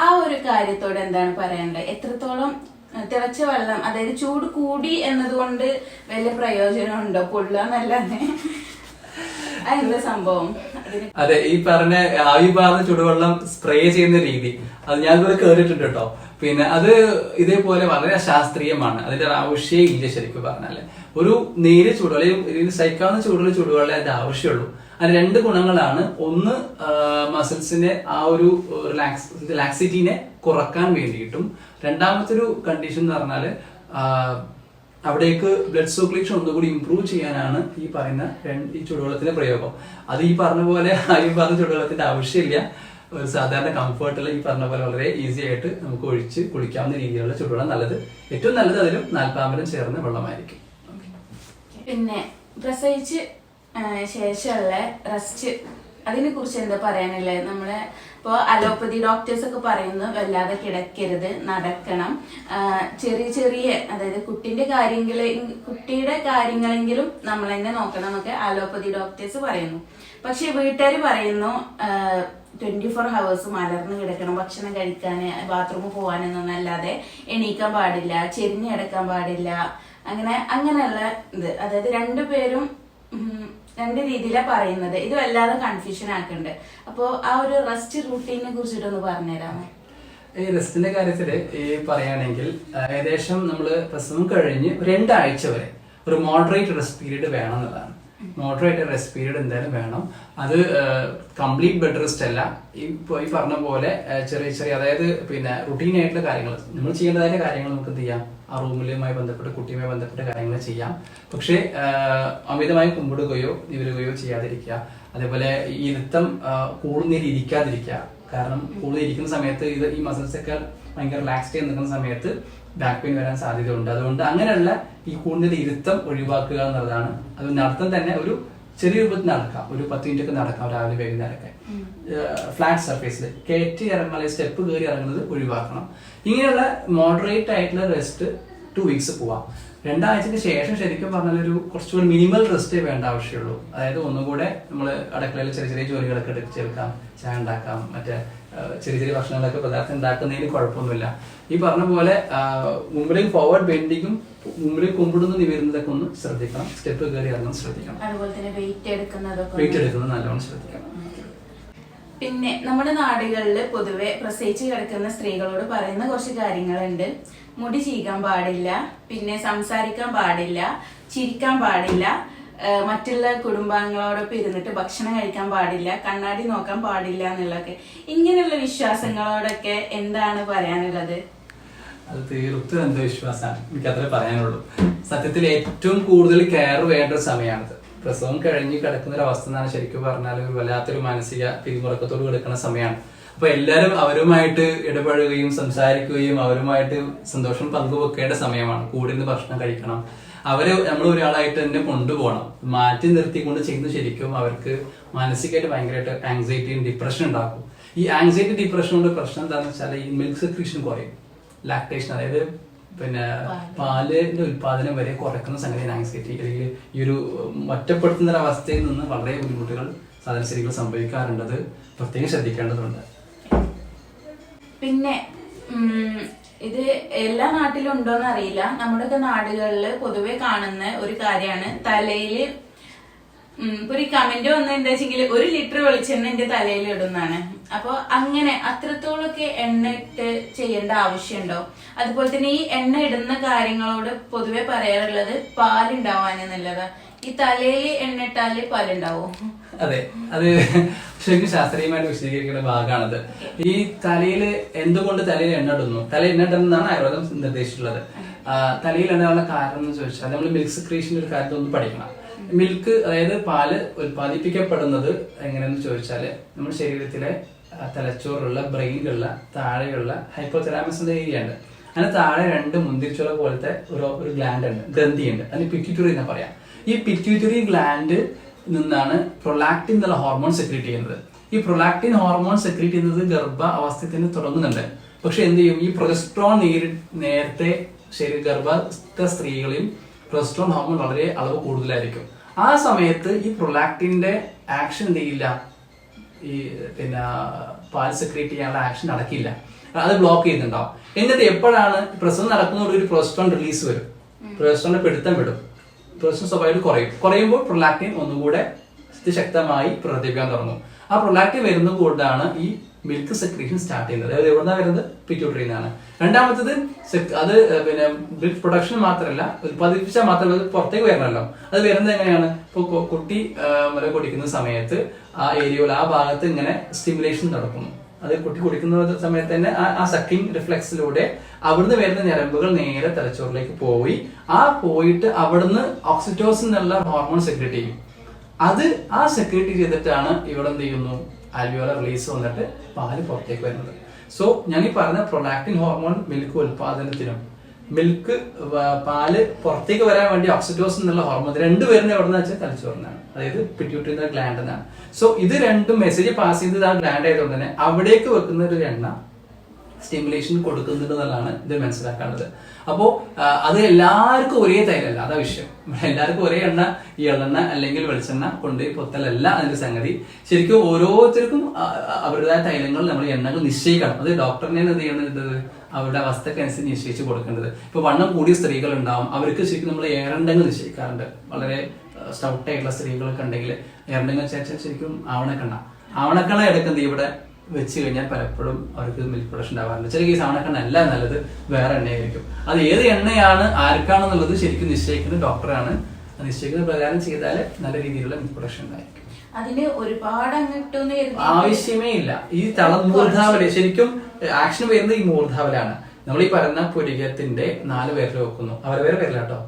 ആ ഒരു കാര്യത്തോട് എന്താണ് പറയേണ്ടത്? എത്രത്തോളം തിളച്ച വെള്ളം, അതായത് ചൂട് കൂടി എന്നതുകൊണ്ട് വലിയ പ്രയോജനം ഉണ്ടോ? പൊള്ളുകന്നല്ലാതെ അതെന്താ സംഭവം? അതെ, ഈ പറഞ്ഞ ആവി പാർന്ന ചൂടുവെള്ളം സ്പ്രേ ചെയ്യുന്ന രീതി അത് ഞാൻ ഇതുവരെ കേട്ടിട്ടുണ്ട് കേട്ടോ. പിന്നെ അത് ഇതേപോലെ വളരെ അശാസ്ത്രീയമാണ്, അതിന്റെ ആവശ്യമേ ഇല്ല. ശരിക്കും പറഞ്ഞാല് ഒരു നേരിയ ചൂടുവെള്ളം, സഹിക്കാവുന്ന ചൂടുവെള്ളം അതിന്റെ ആവശ്യമുള്ളൂ. അതിന് 2 ഗുണങ്ങളാണ്. ഒന്ന്, മസിൽസിന്റെ ആ ഒരു റിലാക്സിറ്റിനെ കുറക്കാൻ വേണ്ടിയിട്ടും. രണ്ടാമത്തെ ഒരു കണ്ടീഷൻ എന്ന് പറഞ്ഞാല് അവിടേക്ക് ബ്ലഡ് സർക്കുലേഷൻ ഒന്നുകൂടി ഇംപ്രൂവ് ചെയ്യാനാണ് ഈ പറയുന്ന ഈ ചൂടുവെള്ളത്തിന്റെ പ്രയോഗം. അത് ഈ പറഞ്ഞ പോലെ ഈ പറഞ്ഞ ചൂടുവെള്ളത്തിന്റെ ആവശ്യമില്ല. ഒരു സാധാരണ കംഫർട്ടുള്ള ഈ പറഞ്ഞ പോലെ വളരെ ഈസി ആയിട്ട് നമുക്ക് ഒഴിച്ച് കുളിക്കാവുന്ന രീതിയിലുള്ള ചൂടുവെള്ളം നല്ലത്. ഏറ്റവും നല്ലത് അതിലും 4 ചേർന്ന വെള്ളമായിരിക്കും. പിന്നെ പ്രസവിച്ച് ശേഷമുള്ള റെസ്റ്റ്, അതിനെ കുറിച്ച് എന്താ പറയാനുള്ളത്? നമ്മള് ഇപ്പൊ അലോപ്പതി ഡോക്ടേഴ്സ് ഒക്കെ പറയുന്നു വല്ലാതെ കിടക്കരുത്, നടക്കണം, ചെറിയ അതായത് കുട്ടിയുടെ കാര്യങ്ങളെങ്കിലും നമ്മൾ തന്നെ നോക്കണം എന്നൊക്കെ അലോപ്പതി ഡോക്ടേഴ്സ് പറയുന്നു. പക്ഷെ വീട്ടുകാർ പറയുന്നു 24 hours മലർന്ന് കിടക്കണം, ഭക്ഷണം കഴിക്കാന് ബാത്റൂമിൽ പോകാനൊന്നല്ലാതെ എണീക്കാൻ പാടില്ല, ചെരിഞ്ഞ് കിടക്കാൻ പാടില്ല, അങ്ങനെയുള്ള ഇത്. അതായത് 2 പേരും 2 രീതിയിലാണ് പറയുന്നത്. ഇത് വല്ലാതെ കൺഫ്യൂഷൻ ആക്കുന്നുണ്ട്. അപ്പോ ആ ഒരു റെസ്റ്റ് റൂട്ടീനെ കുറിച്ചിട്ടൊന്ന് പറഞ്ഞുതരാമോ? ഈ റെസ്റ്റിന്റെ കാര്യത്തില് പറയുകയാണെങ്കിൽ ഏകദേശം നമ്മള് പ്രസവം കഴിഞ്ഞ് 2 ആഴ്ച വരെ ഒരു മോഡറേറ്റ് റെസ്റ്റ് പീരീഡ് വേണം എന്നുള്ളതാണ്. മോഡറേറ്റ് റെസ്റ്റ് പീരീഡ് എന്തായാലും വേണം. അത് കംപ്ലീറ്റ് ബെഡ് റെസ്റ്റ് അല്ല. ഈ പറഞ്ഞ പോലെ ചെറിയ അതായത് പിന്നെ റുട്ടീൻ ആയിട്ടുള്ള കാര്യങ്ങൾ നമ്മൾ ചെയ്യേണ്ടതായ കാര്യങ്ങൾ നമുക്ക് എന്ത് ചെയ്യാം, ആ റൂമിലുമായി ബന്ധപ്പെട്ട് കുട്ടിയുമായി ബന്ധപ്പെട്ട കാര്യങ്ങൾ ചെയ്യാം. പക്ഷേ അമിതമായി കുമ്പിടുകയോ നിവരുകയോ ചെയ്യാതിരിക്കുക. അതേപോലെ ഇരുത്തം കൂടുതൽ ഇരിക്കാതിരിക്കുക. കാരണം കൂടുതൽ ഇരിക്കുന്ന സമയത്ത് ഈ മസിൽസ് ഒക്കെ ഭയങ്കര റിലാക്സ്ഡ് ചെയ്ത് നിൽക്കുന്ന സമയത്ത് ബാക്ക് പെയിൻ വരാൻ സാധ്യതയുണ്ട്. അതുകൊണ്ട് അങ്ങനെയുള്ള ഈ കൂടുതൽ ഇരുത്തം ഒഴിവാക്കുക എന്നുള്ളതാണ്. അത് നടത്തം തന്നെ ഒരു ചെറിയ രൂപത്തിൽ നടക്കാം, ഒരു 10 മിനിറ്റ് ഒക്കെ നടക്കാം രാവിലെ വൈകുന്നേരമൊക്കെ. ഫ്ലാറ്റ് സർഫേസിൽ കയറ്റി ഇറങ്ങാൻ സ്റ്റെപ്പ് കയറി ഇറങ്ങുന്നത് ഒഴിവാക്കണം. ഇങ്ങനെയുള്ള മോഡറേറ്റ് ആയിട്ടുള്ള റെസ്റ്റ് 2 weeks പോവാം. 2 ആഴ്ചക്ക് ശേഷം ശരിക്കും പറഞ്ഞാൽ കുറച്ചുകൂടി മിനിമൽ റെസ്റ്റേ വേണ്ട ആവശ്യമുള്ളൂ. അതായത് ഒന്നുകൂടെ നമ്മൾ അടുക്കളയിൽ ചെറിയ ജോലികളൊക്കെ എടുക്കാം, ചായ ഉണ്ടാക്കാം, മറ്റേ ചെറിയ ഭക്ഷണങ്ങളൊക്കെ പദാർത്ഥം ഉണ്ടാക്കുന്നതിന് കുഴപ്പമൊന്നുമില്ല. ഈ പറഞ്ഞ പോലെ മുമ്പിലേക്ക് ഫോർവേഡ് ബെൻഡിങ്ങും മുമ്പിലേക്ക് കുമ്പിടുന്ന നിവരുന്നതൊക്കെ ഒന്ന് ശ്രദ്ധിക്കണം. സ്റ്റെപ്പ് കയറി ഇറങ്ങാൻ ശ്രദ്ധിക്കണം. അതുപോലെ തന്നെ വെയിറ്റ് എടുക്കുന്നത് നല്ലോണം ശ്രദ്ധിക്കണം. പിന്നെ നമ്മുടെ നാടുകളിൽ പൊതുവെ പ്രസവിച്ച് കിടക്കുന്ന സ്ത്രീകളോട് പറയുന്ന കുറച്ച് കാര്യങ്ങളുണ്ട്. മുടി ചീകാൻ പാടില്ല, പിന്നെ സംസാരിക്കാൻ പാടില്ല, ചിരിക്കാൻ പാടില്ല, മറ്റുള്ള കുടുംബാംഗങ്ങളോടൊപ്പം ഇരുന്നിട്ട് ഭക്ഷണം കഴിക്കാൻ പാടില്ല, കണ്ണാടി നോക്കാൻ പാടില്ല എന്നുള്ളതൊക്കെ, ഇങ്ങനെയുള്ള വിശ്വാസങ്ങളോടൊക്കെ എന്താണ് പറയാനുള്ളത്? അത് തീർത്തും അന്ധവിശ്വാസമാണ്, എനിക്കത്രേ പറയാനുള്ളൂ. സത്യത്തിൽ ഏറ്റവും കൂടുതൽ കെയർ വേണ്ട ഒരു സമയമാണിത്. പ്രസവം കഴിഞ്ഞ് കിടക്കുന്ന ഒരു അവസ്ഥ എന്നാണ് ശരിക്കും പറഞ്ഞാൽ ഒരു വല്ലാത്തൊരു മാനസിക പിരിമുറക്കത്തോട് കിടക്കുന്ന സമയമാണ്. അപ്പൊ എല്ലാവരും അവരുമായിട്ട് ഇടപഴകുകയും സംസാരിക്കുകയും അവരുമായിട്ട് സന്തോഷം പങ്കുവെക്കേണ്ട സമയമാണ്. കൂടെ നിന്ന് ഭക്ഷണം കഴിക്കണം, അവരെ നമ്മൾ ഒരാളായിട്ട് തന്നെ കൊണ്ടുപോകണം. മാറ്റി നിർത്തിക്കൊണ്ട് ചെയ്യുന്നത് ശരിക്കും അവർക്ക് മാനസികമായിട്ട് ഭയങ്കരമായിട്ട് ആങ്സൈറ്റിയും ഡിപ്രഷൻ ഉണ്ടാക്കും. ഈ ആങ്സൈറ്റി ഡിപ്രഷനുള്ള പ്രശ്നം എന്താണെന്ന് വെച്ചാൽ ഈ മിൽക്ക് സെക്രീഷൻ കുറയും, ലാക്ടേഷൻ, അതായത് പിന്നെ പാലിന്റെ ഉത്പാദനം വരെ കുറയ്ക്കുന്ന സംഗതിയാണ് ആങ്സൈറ്റി. അല്ലെങ്കിൽ ഈ ഒരു ഒറ്റപ്പെടുത്തുന്ന ഒരു അവസ്ഥയിൽ നിന്ന് വളരെ ബുദ്ധിമുട്ടുകൾ സാധാരണ സ്ത്രീകൾ സംഭവിക്കാറുണ്ടത് പ്രത്യേകം ശ്രദ്ധിക്കേണ്ടതുണ്ട്. പിന്നെ ഇത് എല്ലാ നാട്ടിലും ഉണ്ടോന്ന് അറിയില്ല, നമ്മുടെയൊക്കെ നാടുകളിൽ പൊതുവെ കാണുന്ന ഒരു കാര്യമാണ് തലയില് ഒരു കമന്റ് വന്ന എന്താ വെച്ചെങ്കിൽ 1 ലിറ്റർ വെളിച്ചെണ്ണ എന്റെ തലയിൽ ഇടുന്നാണ്. അപ്പൊ അങ്ങനെ അത്രത്തോളൊക്കെ എണ്ണ ഇട്ട് ചെയ്യേണ്ട ആവശ്യമുണ്ടോ? അതുപോലെ തന്നെ ഈ എണ്ണ ഇടുന്ന കാര്യങ്ങളോട് പൊതുവെ പറയാറുള്ളത് പാലുണ്ടാവാനെന്നുള്ളതാ. ഈ തലയിൽ എണ്ണ ഇട്ടാല് പാലുണ്ടാവോ? അതെ, അത് ശരിക്കും ശാസ്ത്രീയമായിട്ട് വിശദീകരിക്കുന്ന ഭാഗമാണത്. ഈ തലയില് എന്തുകൊണ്ട് തലയിൽ എണ്ണ ഇടുന്നു, തല എണ്ണ ഇടുന്നതാണ് ആയുർവേദം നിർദ്ദേശിച്ചിട്ടുള്ളത്. തലയിൽ എണ്ണയുള്ള കാരണം എന്ന് ചോദിച്ചാൽ നമ്മൾ മിൽക്ക് സെക്രീഷന്റെ ഒരു കാര്യത്തിൽ ഒന്ന് പഠിക്കണം. മിൽക്ക്, അതായത് പാല് ഉത്പാദിപ്പിക്കപ്പെടുന്നത് എങ്ങനെയെന്ന് ചോദിച്ചാല് നമ്മുടെ ശരീരത്തിലെ തലച്ചോറുള്ള ബ്രെയിനിലുള്ള താഴെയുള്ള ഹൈപ്പോതലാമസിന്റെ ഏരിയ ഉണ്ട്. അതിന് താഴെ 2 മുന്തിരിച്ചോള പോലത്തെ ഒരു ഗ്ലാൻഡ് ഉണ്ട്, ഗ്രന്ഥിയുണ്ട്. അതിന് പിറ്റ്യൂട്ടറി എന്ന് പറയാം. ഈ പിറ്റ്യൂട്ടറി ഗ്ലാൻഡ് നിന്നാണ് പ്രൊലാക്റ്റിൻ എന്നുള്ള ഹോർമോൺ സെക്രീറ്റ് ചെയ്യുന്നത്. ഈ പ്രൊലാക്റ്റിൻ ഹോർമോൺ സെക്രീറ്റ് ചെയ്യുന്നത് ഗർഭ അവസ്ഥയിൽ തുടങ്ങുന്നുണ്ട്. പക്ഷെ എന്ത് ചെയ്യും, ഈ പ്രൊജസ്ട്രോൺ നേരത്തെ ഗർഭസ്ഥ സ്ത്രീകളിൽ പ്രൊജസ്ട്രോൺ ഹോർമോൺ വളരെ അളവ് കൂടുതലായിരിക്കും. ആ സമയത്ത് ഈ പ്രൊലാക്റ്റിന്റെ ആക്ഷൻ എന്ത് ചെയ്യില്ല, ഈ പിന്നെ പാൽ സെക്രീറ്റ് ചെയ്യാനുള്ള ആക്ഷൻ നടക്കില്ല, അത് ബ്ലോക്ക് ചെയ്യുന്നുണ്ടാവും. എന്നിട്ട് എപ്പോഴാണ് പ്രസവം നടക്കുന്നതോട് ഒരു പ്രൊജസ്ട്രോൺ റിലീസ് വരും, പ്രൊജസ്ട്രോണിന്റെ പിടുത്തം വിടും, പ്രൊജസ്ട്രോൺ സ്വാഭാവികമായിട്ട് കുറയുമ്പോൾ പ്രൊലാക്റ്റിൻ ഒന്നുകൂടെ ശക്തമായി പ്രവർത്തിക്കാൻ തുടങ്ങും. ആ പ്രൊലാക്റ്റിൻ വരുന്നത് കൊണ്ടാണ് ഈ മിൽക്ക് സെക്രീഷൻ സ്റ്റാർട്ട് ചെയ്യുന്നത്. അതായത് എവിടുന്നാ വരുന്നത്, പിറ്റ്യൂട്ടറിയിൽ നിന്നാണ്. രണ്ടാമത്തത് അത് പിന്നെ മിൽക്ക് പ്രൊഡക്ഷൻ മാത്രമല്ല, ഉത്പാദിപ്പിച്ചാൽ മാത്രമല്ല, അത് പുറത്തേക്ക് വരണമല്ലോ. അത് വരുന്നത് എങ്ങനെയാണ്, ഇപ്പോൾ കുട്ടി മുല കുടിക്കുന്ന സമയത്ത് ആ ഏരിയയിൽ ആ ഭാഗത്ത് ഇങ്ങനെ സ്റ്റിമുലേഷൻ നടക്കുന്നു. അത് കുട്ടി കുടിക്കുന്ന സമയത്ത് തന്നെ ആ സക്കിംഗ് റിഫ്ലെക്സിലൂടെ അവിടുന്ന് വരുന്ന ഞരമ്പുകൾ നേരെ തലച്ചോറിലേക്ക് പോയിട്ട് അവിടുന്ന് ഓക്സിറ്റോസിൻ എന്നുള്ള ഹോർമോൺ സെക്രീറ്റ് ചെയ്യും. അത് ആ സെക്രീറ്റ് ചെയ്തിട്ടാണ് ഇവിടെ എന്ത് ചെയ്യുന്നു, ആൽവിയോളർ റിലീസ് വന്നിട്ട് പാല് പുറത്തേക്ക് വരുന്നത്. സോ ഞാൻ ഈ പറഞ്ഞ പ്രൊലാക്റ്റിൻ ഹോർമോൺ മിൽക്ക് ഉൽപാദനത്തിനും പാല് പുറത്തേക്ക് വരാൻ വേണ്ടി ഓക്സിറ്റോസിൻ എന്നുള്ള ഹോർമോൺ 2 വരുന്ന എവിടെ വെച്ചാൽ തലച്ചോറിനാണ്, അതായത് പിറ്റ്യൂട്ടറി ഗ്ലാൻഡ് എന്നാണ്. സോ ഇത് 2 മെസ്സേജ് പാസ് ചെയ്തത് ആ ഗ്ലാൻഡ് ആയതുകൊണ്ട് തന്നെ അവിടേക്ക് വെക്കുന്ന ഒരു എണ്ണ സ്റ്റിമുലേഷൻ കൊടുക്കുന്നുണ്ട് എന്നുള്ളതാണ് ഇത് മനസ്സിലാക്കേണ്ടത്. അപ്പോ അത് എല്ലാവർക്കും ഒരേ തൈലല്ല, അതാ വിഷയം. എല്ലാവർക്കും ഒരേ എണ്ണ, ഈ എള്ളെണ്ണ അല്ലെങ്കിൽ വെളിച്ചെണ്ണ കൊണ്ടുപോയി പൊത്തലല്ല അതിന്റെ സംഗതി. ശരിക്കും ഓരോരുത്തർക്കും അവരുടേതായ തൈലങ്ങൾ നമ്മൾ എണ്ണകൾ നിശ്ചയിക്കണം. അത് ഡോക്ടറിനെ എന്ത് ചെയ്യുന്നത്, അവരുടെ അവസ്ഥക്കനുസരിച്ച് നിശ്ചയിച്ച് കൊടുക്കേണ്ടത്. ഇപ്പൊ വണ്ണം കൂടിയ സ്ത്രീകൾ ഉണ്ടാവും, അവർക്ക് ശരിക്കും നമ്മൾ ഏറെണ്ടെങ്കിൽ നിശ്ചയിക്കാറുണ്ട്. വളരെ സ്റ്റൗട്ടായിട്ടുള്ള സ്ത്രീകളൊക്കെ ഉണ്ടെങ്കിൽ ഏറെണ്ടെങ്കിൽ വെച്ചാൽ ശരിക്കും ആവണക്കണ്ണ എടുക്കുന്നത് ഇവിടെ വെച്ച് കഴിഞ്ഞാൽ പലപ്പോഴും അവർക്ക് മിൽക്ക് പ്രൊഡക്ഷൻ ഉണ്ടാവാറുണ്ട്. ചില കേസ് ആവണക്കണ്ണ അല്ല നല്ലത്, വേറെ എണ്ണയായിരിക്കും. അത് ഏത് എണ്ണയാണ് ആർക്കാണെന്നുള്ളത് ശരിക്കും നിശ്ചയിക്കുന്നത് ഡോക്ടറാണ്. നിശ്ചയിക്കുന്ന പ്രകാരം ചെയ്താൽ നല്ല രീതിയിലുള്ള മിൽക്ക് പ്രൊഡക്ഷൻ ഉണ്ടായിരിക്കും. അതിന് ഒരുപാട് ആവശ്യമേ ഇല്ല. ഈ മൂർധാവല ശരിക്കും ആക്ഷൻ വരുന്നത് ഈ മൂർധാവലാണ്. നമ്മൾ ഈ പറയുന്ന പുരികത്തിന്റെ 4 പേരിൽ വെക്കുന്നു, അവരവരെ പേരില കേട്ടോ,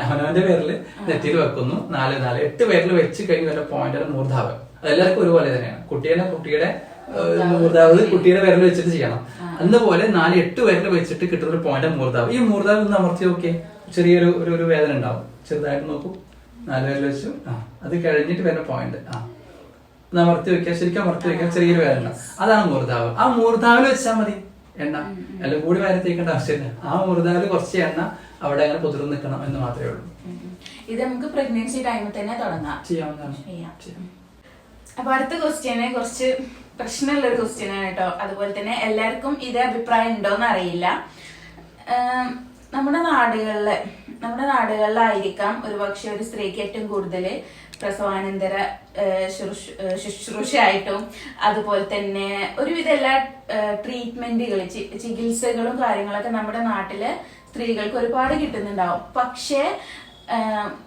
അവനവന്റെ പേരിൽ നെറ്റിയിൽ വെക്കുന്നു. 4 8 പേരിൽ വെച്ച് കഴിഞ്ഞ് വല്ല പോയിന്റ് മൂർധാവ്. അതെല്ലാവർക്കും ഒരുപോലെ തന്നെയാണ്. കുട്ടിയുടെ മൂർധാവ് കുട്ടിയുടെ പേരിൽ വെച്ചിട്ട് ചെയ്യണം. അതുപോലെ 4 8 പേരിൽ വെച്ചിട്ട് കിട്ടുന്ന ഒരു പോയിന്റ് മൂർധാവ്. ഈ മൂർധാവ് ഒന്ന് അമർത്തി നോക്കിയേ, ചെറിയൊരു വേദന ഉണ്ടാവും. ചെറുതായിട്ട് നോക്കൂ, 4 പേരിൽ വെച്ചു. അത് കഴിഞ്ഞിട്ട് വരുന്ന പോയിന്റ് അമർത്തി വെക്കുക, ശരിക്കും അമർത്തി വെക്കുക, ചെറിയൊരു വേദന. അതാണ് മൂർധാവ്. ആ മൂർധാവിൽ വെച്ചാൽ മതി എണ്ണ, എല്ലാം കൂടി വരത്തേക്കേണ്ട ആവശ്യമില്ല. ആ മൂർധാവിൽ കുറച്ച് എണ്ണ അവിടെ അങ്ങനെ കുതിർന്ന് നിൽക്കണം എന്ന് മാത്രമേ ഉള്ളൂ. ഇത് നമുക്ക് പ്രഗ്നൻസി ടൈമിൽ തന്നെ തുടങ്ങാം, ചെയ്യാവുന്നതാണ്. അപ്പൊ അടുത്ത ക്വസ്റ്റ്യന് കുറച്ച് പ്രശ്നമുള്ള ഒരു ക്വസ്റ്റ്യൻ ആണ് കേട്ടോ. അതുപോലെ തന്നെ എല്ലാവർക്കും ഇതേ അഭിപ്രായം ഉണ്ടോന്ന് അറിയില്ല. നമ്മുടെ നാടുകളിലായിരിക്കാം ഒരുപക്ഷെ ഒരു സ്ത്രീക്ക് ഏറ്റവും കൂടുതൽ പ്രസവാനന്തര ശുശ്രൂഷയായിട്ടും അതുപോലെ തന്നെ ഒരുവിധ എല്ലാ ട്രീറ്റ്മെന്റുകൾ, ചികിത്സകളും കാര്യങ്ങളൊക്കെ നമ്മുടെ നാട്ടിലെ സ്ത്രീകൾക്ക് ഒരുപാട് കിട്ടുന്നുണ്ടാവും. പക്ഷേ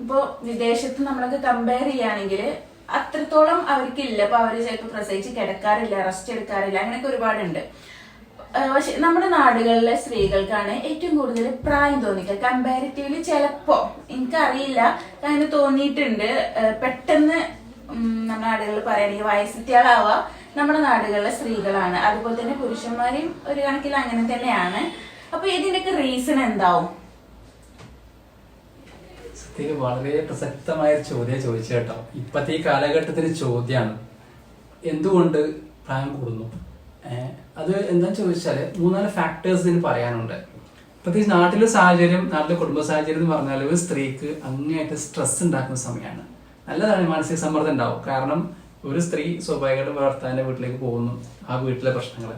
ഇപ്പൊ വിദേശത്ത് നമ്മളൊക്കെ കമ്പയർ ചെയ്യുകയാണെങ്കിൽ അത്രത്തോളം അവർക്കില്ല. അപ്പൊ അവര് ചിലപ്പോൾ പ്രസവിച്ച് കിടക്കാറില്ല, റെസ്റ്റ് എടുക്കാറില്ല, അങ്ങനെയൊക്കെ ഒരുപാടുണ്ട്. പക്ഷെ നമ്മുടെ നാടുകളിലെ സ്ത്രീകൾക്കാണ് ഏറ്റവും കൂടുതൽ പ്രായം തോന്നിക്കുക. കമ്പാരിറ്റീവ്ലി ചിലപ്പോ എനിക്കറിയില്ല, അങ്ങനെ തോന്നിയിട്ടുണ്ട്. പെട്ടെന്ന് നമ്മുടെ നാടുകളിൽ പറയുകയാണെങ്കിൽ വയസ്സത്തിയാളാവുക നമ്മുടെ നാടുകളിലെ സ്ത്രീകളാണ്. അതുപോലെ തന്നെ പുരുഷന്മാരെയും ഒരു കണക്കിൽ അങ്ങനെ തന്നെയാണ്. അപ്പൊ ഇതിന്റെയൊക്കെ റീസൺ എന്താവും? വളരെ പ്രസക്തമായ ഒരു ചോദ്യം ചോദിച്ചു കേട്ടോ. ഇപ്പത്തെ ഈ കാലഘട്ടത്തിന് ചോദ്യമാണ്, എന്തുകൊണ്ട് പ്രായം കൂടുന്നു? അത് എന്താന്ന് ചോദിച്ചാല് 3-4 ഫാക്ടേഴ്സ് ഇതിന് പറയാനുണ്ട്. പ്രത്യേകിച്ച് നാട്ടിലെ സാഹചര്യം, നാട്ടിലെ കുടുംബ സാഹചര്യം എന്ന് പറഞ്ഞാൽ ഒരു സ്ത്രീക്ക് അങ്ങേയറ്റം സ്ട്രെസ് ഉണ്ടാക്കുന്ന സമയമാണ്. നല്ലതാണ്, മാനസിക സമ്മർദ്ദം ഉണ്ടാവും. കാരണം ഒരു സ്ത്രീ സ്വാഭാവികമായിട്ടും ഭർത്താവിന്റെ വീട്ടിലേക്ക് പോകുന്നു, ആ വീട്ടിലെ പ്രശ്നങ്ങൾ,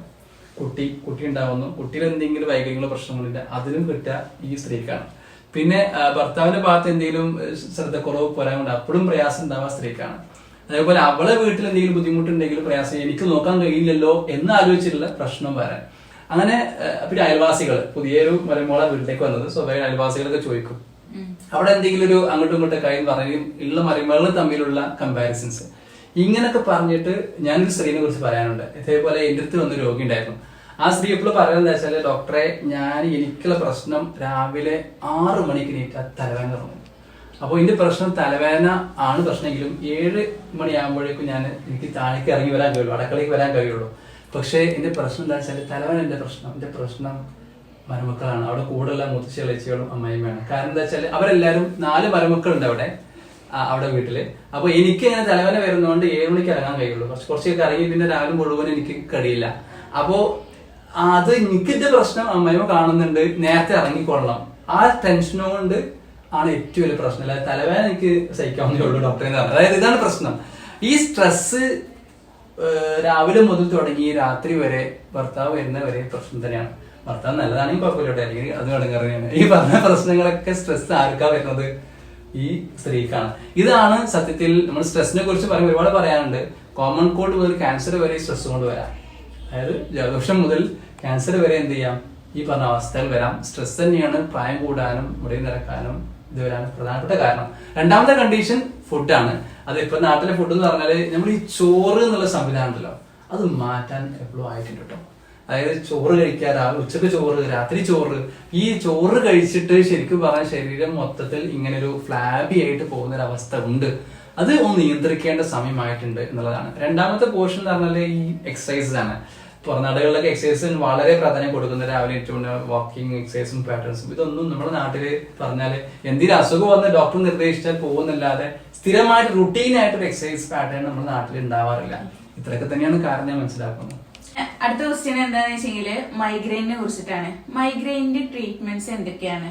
കുട്ടി ഉണ്ടാവുന്നു, കുട്ടിയിൽ എന്തെങ്കിലും വൈകല്യങ്ങളോ പ്രശ്നങ്ങളില്ല, അതിനും കിട്ടുക ഈ സ്ത്രീക്കാണ്. പിന്നെ ഭർത്താവിന്റെ ഭാഗത്ത് എന്തെങ്കിലും ശ്രദ്ധക്കുറവ് പോരാണ്ട് അപ്പോഴും പ്രയാസം ഉണ്ടാവുക സ്ത്രീക്കാണ്. അതേപോലെ അവളെ വീട്ടിൽ എന്തെങ്കിലും ബുദ്ധിമുട്ടുണ്ടെങ്കിലും പ്രയാസം, എനിക്ക് നോക്കാൻ കഴിയില്ലല്ലോ എന്ന് ആലോചിച്ചിട്ടുള്ള പ്രശ്നം വരാൻ. അങ്ങനെ പിന്നെ അയൽവാസികൾ, പുതിയൊരു മരുമോളെ വീട്ടിലേക്ക് വന്നത് സ്വാഭാവിക അയൽവാസികളൊക്കെ ചോദിക്കും അവിടെ എന്തെങ്കിലും ഒരു അങ്ങോട്ടും ഇങ്ങോട്ടും കാര്യം പറയും, ഉള്ള മരുമകളും തമ്മിലുള്ള കമ്പാരിസൺസ്, ഇങ്ങനൊക്കെ പറഞ്ഞിട്ട് ഞാനൊരു സ്ത്രീനെ കുറിച്ച് പറയാനുണ്ട്. ഇതേപോലെ എന്റെ അടുത്ത് വന്ന രോഗി ഉണ്ടായിരുന്നു. ആ സ്ത്രീ എപ്പോഴും പറയുന്നത് എന്താ വെച്ചാല്, ഡോക്ടറെ എനിക്കുള്ള പ്രശ്നം രാവിലെ 6 മണിക്ക് നീറ്റാ തലവേദന തുടങ്ങും. അപ്പൊ ഇതിന്റെ പ്രശ്നം തലവേദന ആണ് പ്രശ്നമെങ്കിലും 7 മണിയാകുമ്പോഴേക്കും എനിക്ക് താഴേക്ക് ഇറങ്ങി വരാൻ കഴിയുള്ളൂ, അടുക്കളയ്ക്ക് വരാൻ കഴിയുള്ളൂ. പക്ഷെ എന്റെ പ്രശ്നം എന്താ വെച്ചാൽ തലവേദന എന്റെ പ്രശ്നം മരുമക്കളാണ്. അവിടെ കൂടുതലുള്ള മുത്തശ്ശി ഇളച്ചികളും അമ്മയമ്മയാണ്. കാരണം എന്താ വെച്ചാൽ അവരെല്ലാരും 4 മരുമക്കളുണ്ട് അവിടെ വീട്ടില്. അപ്പൊ എനിക്ക് ഇങ്ങനെ തലവേദന വരുന്നതുകൊണ്ട് 7 മണിക്ക് ഇറങ്ങാൻ കഴിയുള്ളൂ. കുറച്ചൊക്കെ ഇറങ്ങി പിന്നെ രാവിലെ മുഴുവൻ എനിക്ക് കഴിയില്ല. അപ്പോ അത് എനിക്കിന്റെ പ്രശ്നം അമ്മയമ്മ കാണുന്നുണ്ട്, നേരത്തെ ഇറങ്ങിക്കൊള്ളണം. ആ ടെൻഷനുകൊണ്ട് ആണ് ഏറ്റവും വലിയ പ്രശ്നം. അല്ലാതെ തലവേദന എനിക്ക് സഹിക്കാവുന്നേ ഉള്ളൂ ഡോക്ടറെ. അതായത് ഇതാണ് പ്രശ്നം. ഈ സ്ട്രെസ് രാവിലെ മുതൽ തുടങ്ങി രാത്രി വരെ ഭർത്താവ് വരുന്നവരെ പ്രശ്നം തന്നെയാണ്. ഭർത്താവ് നല്ലതാണെങ്കിൽ കുഴപ്പമില്ലോട്ടെ, അല്ലെങ്കിൽ അത് കടങ്ങറിയാണ്. ഈ പറഞ്ഞ പ്രശ്നങ്ങളൊക്കെ സ്ട്രെസ് ആർക്കാ വരുന്നത്? ഈ സ്ത്രീക്കാണ്. ഇതാണ് സത്യത്തിൽ നമ്മൾ സ്ട്രെസ്സിനെ കുറിച്ച് പറയുമ്പോൾ ഒരുപാട് പറയാനുണ്ട്. കോമൺ കോൾഡ് മുതൽ ക്യാൻസർ വരെ സ്ട്രെസ് കൊണ്ട് വരാം. അതായത് ജലദോഷം മുതൽ ക്യാൻസർ വരെ എന്ത് ചെയ്യാം, ഈ പറഞ്ഞ അവസ്ഥയിൽ വരാം. സ്ട്രെസ് തന്നെയാണ് പ്രായം കൂടാനും മുടി നിരക്കാനും ഇത് വരാനും പ്രധാനപ്പെട്ട കാരണം. രണ്ടാമത്തെ കണ്ടീഷൻ ഫുഡാണ്. അത് ഇപ്പൊ നാട്ടിലെ ഫുഡ് എന്ന് പറഞ്ഞാല് നമ്മൾ ഈ ചോറ് എന്നുള്ള സംവിധാനം ഉണ്ടല്ലോ, അത് മാറ്റാൻ എപ്പോഴും ആയിട്ടുണ്ട് കേട്ടോ. അതായത് ചോറ് കഴിക്കാതെ ഉച്ചക്ക് ചോറ്, രാത്രി ചോറ്, ഈ ചോറ് കഴിച്ചിട്ട് ശരിക്കും പറഞ്ഞാൽ ശരീരം മൊത്തത്തിൽ ഇങ്ങനെ ഒരു ഫ്ലാബി ആയിട്ട് പോകുന്ന ഒരു അവസ്ഥ ഉണ്ട്. അത് ഒന്ന് നിയന്ത്രിക്കേണ്ട സമയമായിട്ടുണ്ട് എന്നുള്ളതാണ്. രണ്ടാമത്തെ പോർഷൻ എന്ന് പറഞ്ഞാൽ ഈ എക്സസൈസ് ആണ്. പുറനാടുകളിലൊക്കെ എക്സസൈസിന് വളരെ പ്രാധാന്യം കൊടുക്കുന്നത്. രാവിലെ ഏറ്റവും വാക്കിംഗ് എക്സസൈസും പാറ്റേൺസും ഇതൊന്നും നമ്മുടെ നാട്ടില് പറഞ്ഞാല് എന്തെങ്കിലും അസുഖം വന്ന് ഡോക്ടർ നിർദ്ദേശിച്ചാൽ പോകുന്നല്ലാതെ സ്ഥിരമായിട്ട് റുട്ടീനായിട്ട് ഒരു എക്സസൈസ് പാറ്റേൺ നമ്മുടെ നാട്ടിൽ ഉണ്ടാവാറില്ല. ഇത്രയൊക്കെ തന്നെയാണ് കാരണം ഞാൻ മനസ്സിലാക്കുന്നത്. അടുത്ത ക്വസ്റ്റ്യൻ എന്താന്ന് വെച്ചെങ്കിൽ മൈഗ്രെയിനെ കുറിച്ചിട്ടാണ്. മൈഗ്രെയിനിന്റെ ട്രീറ്റ്മെന്റ്സ് എന്തൊക്കെയാണ്?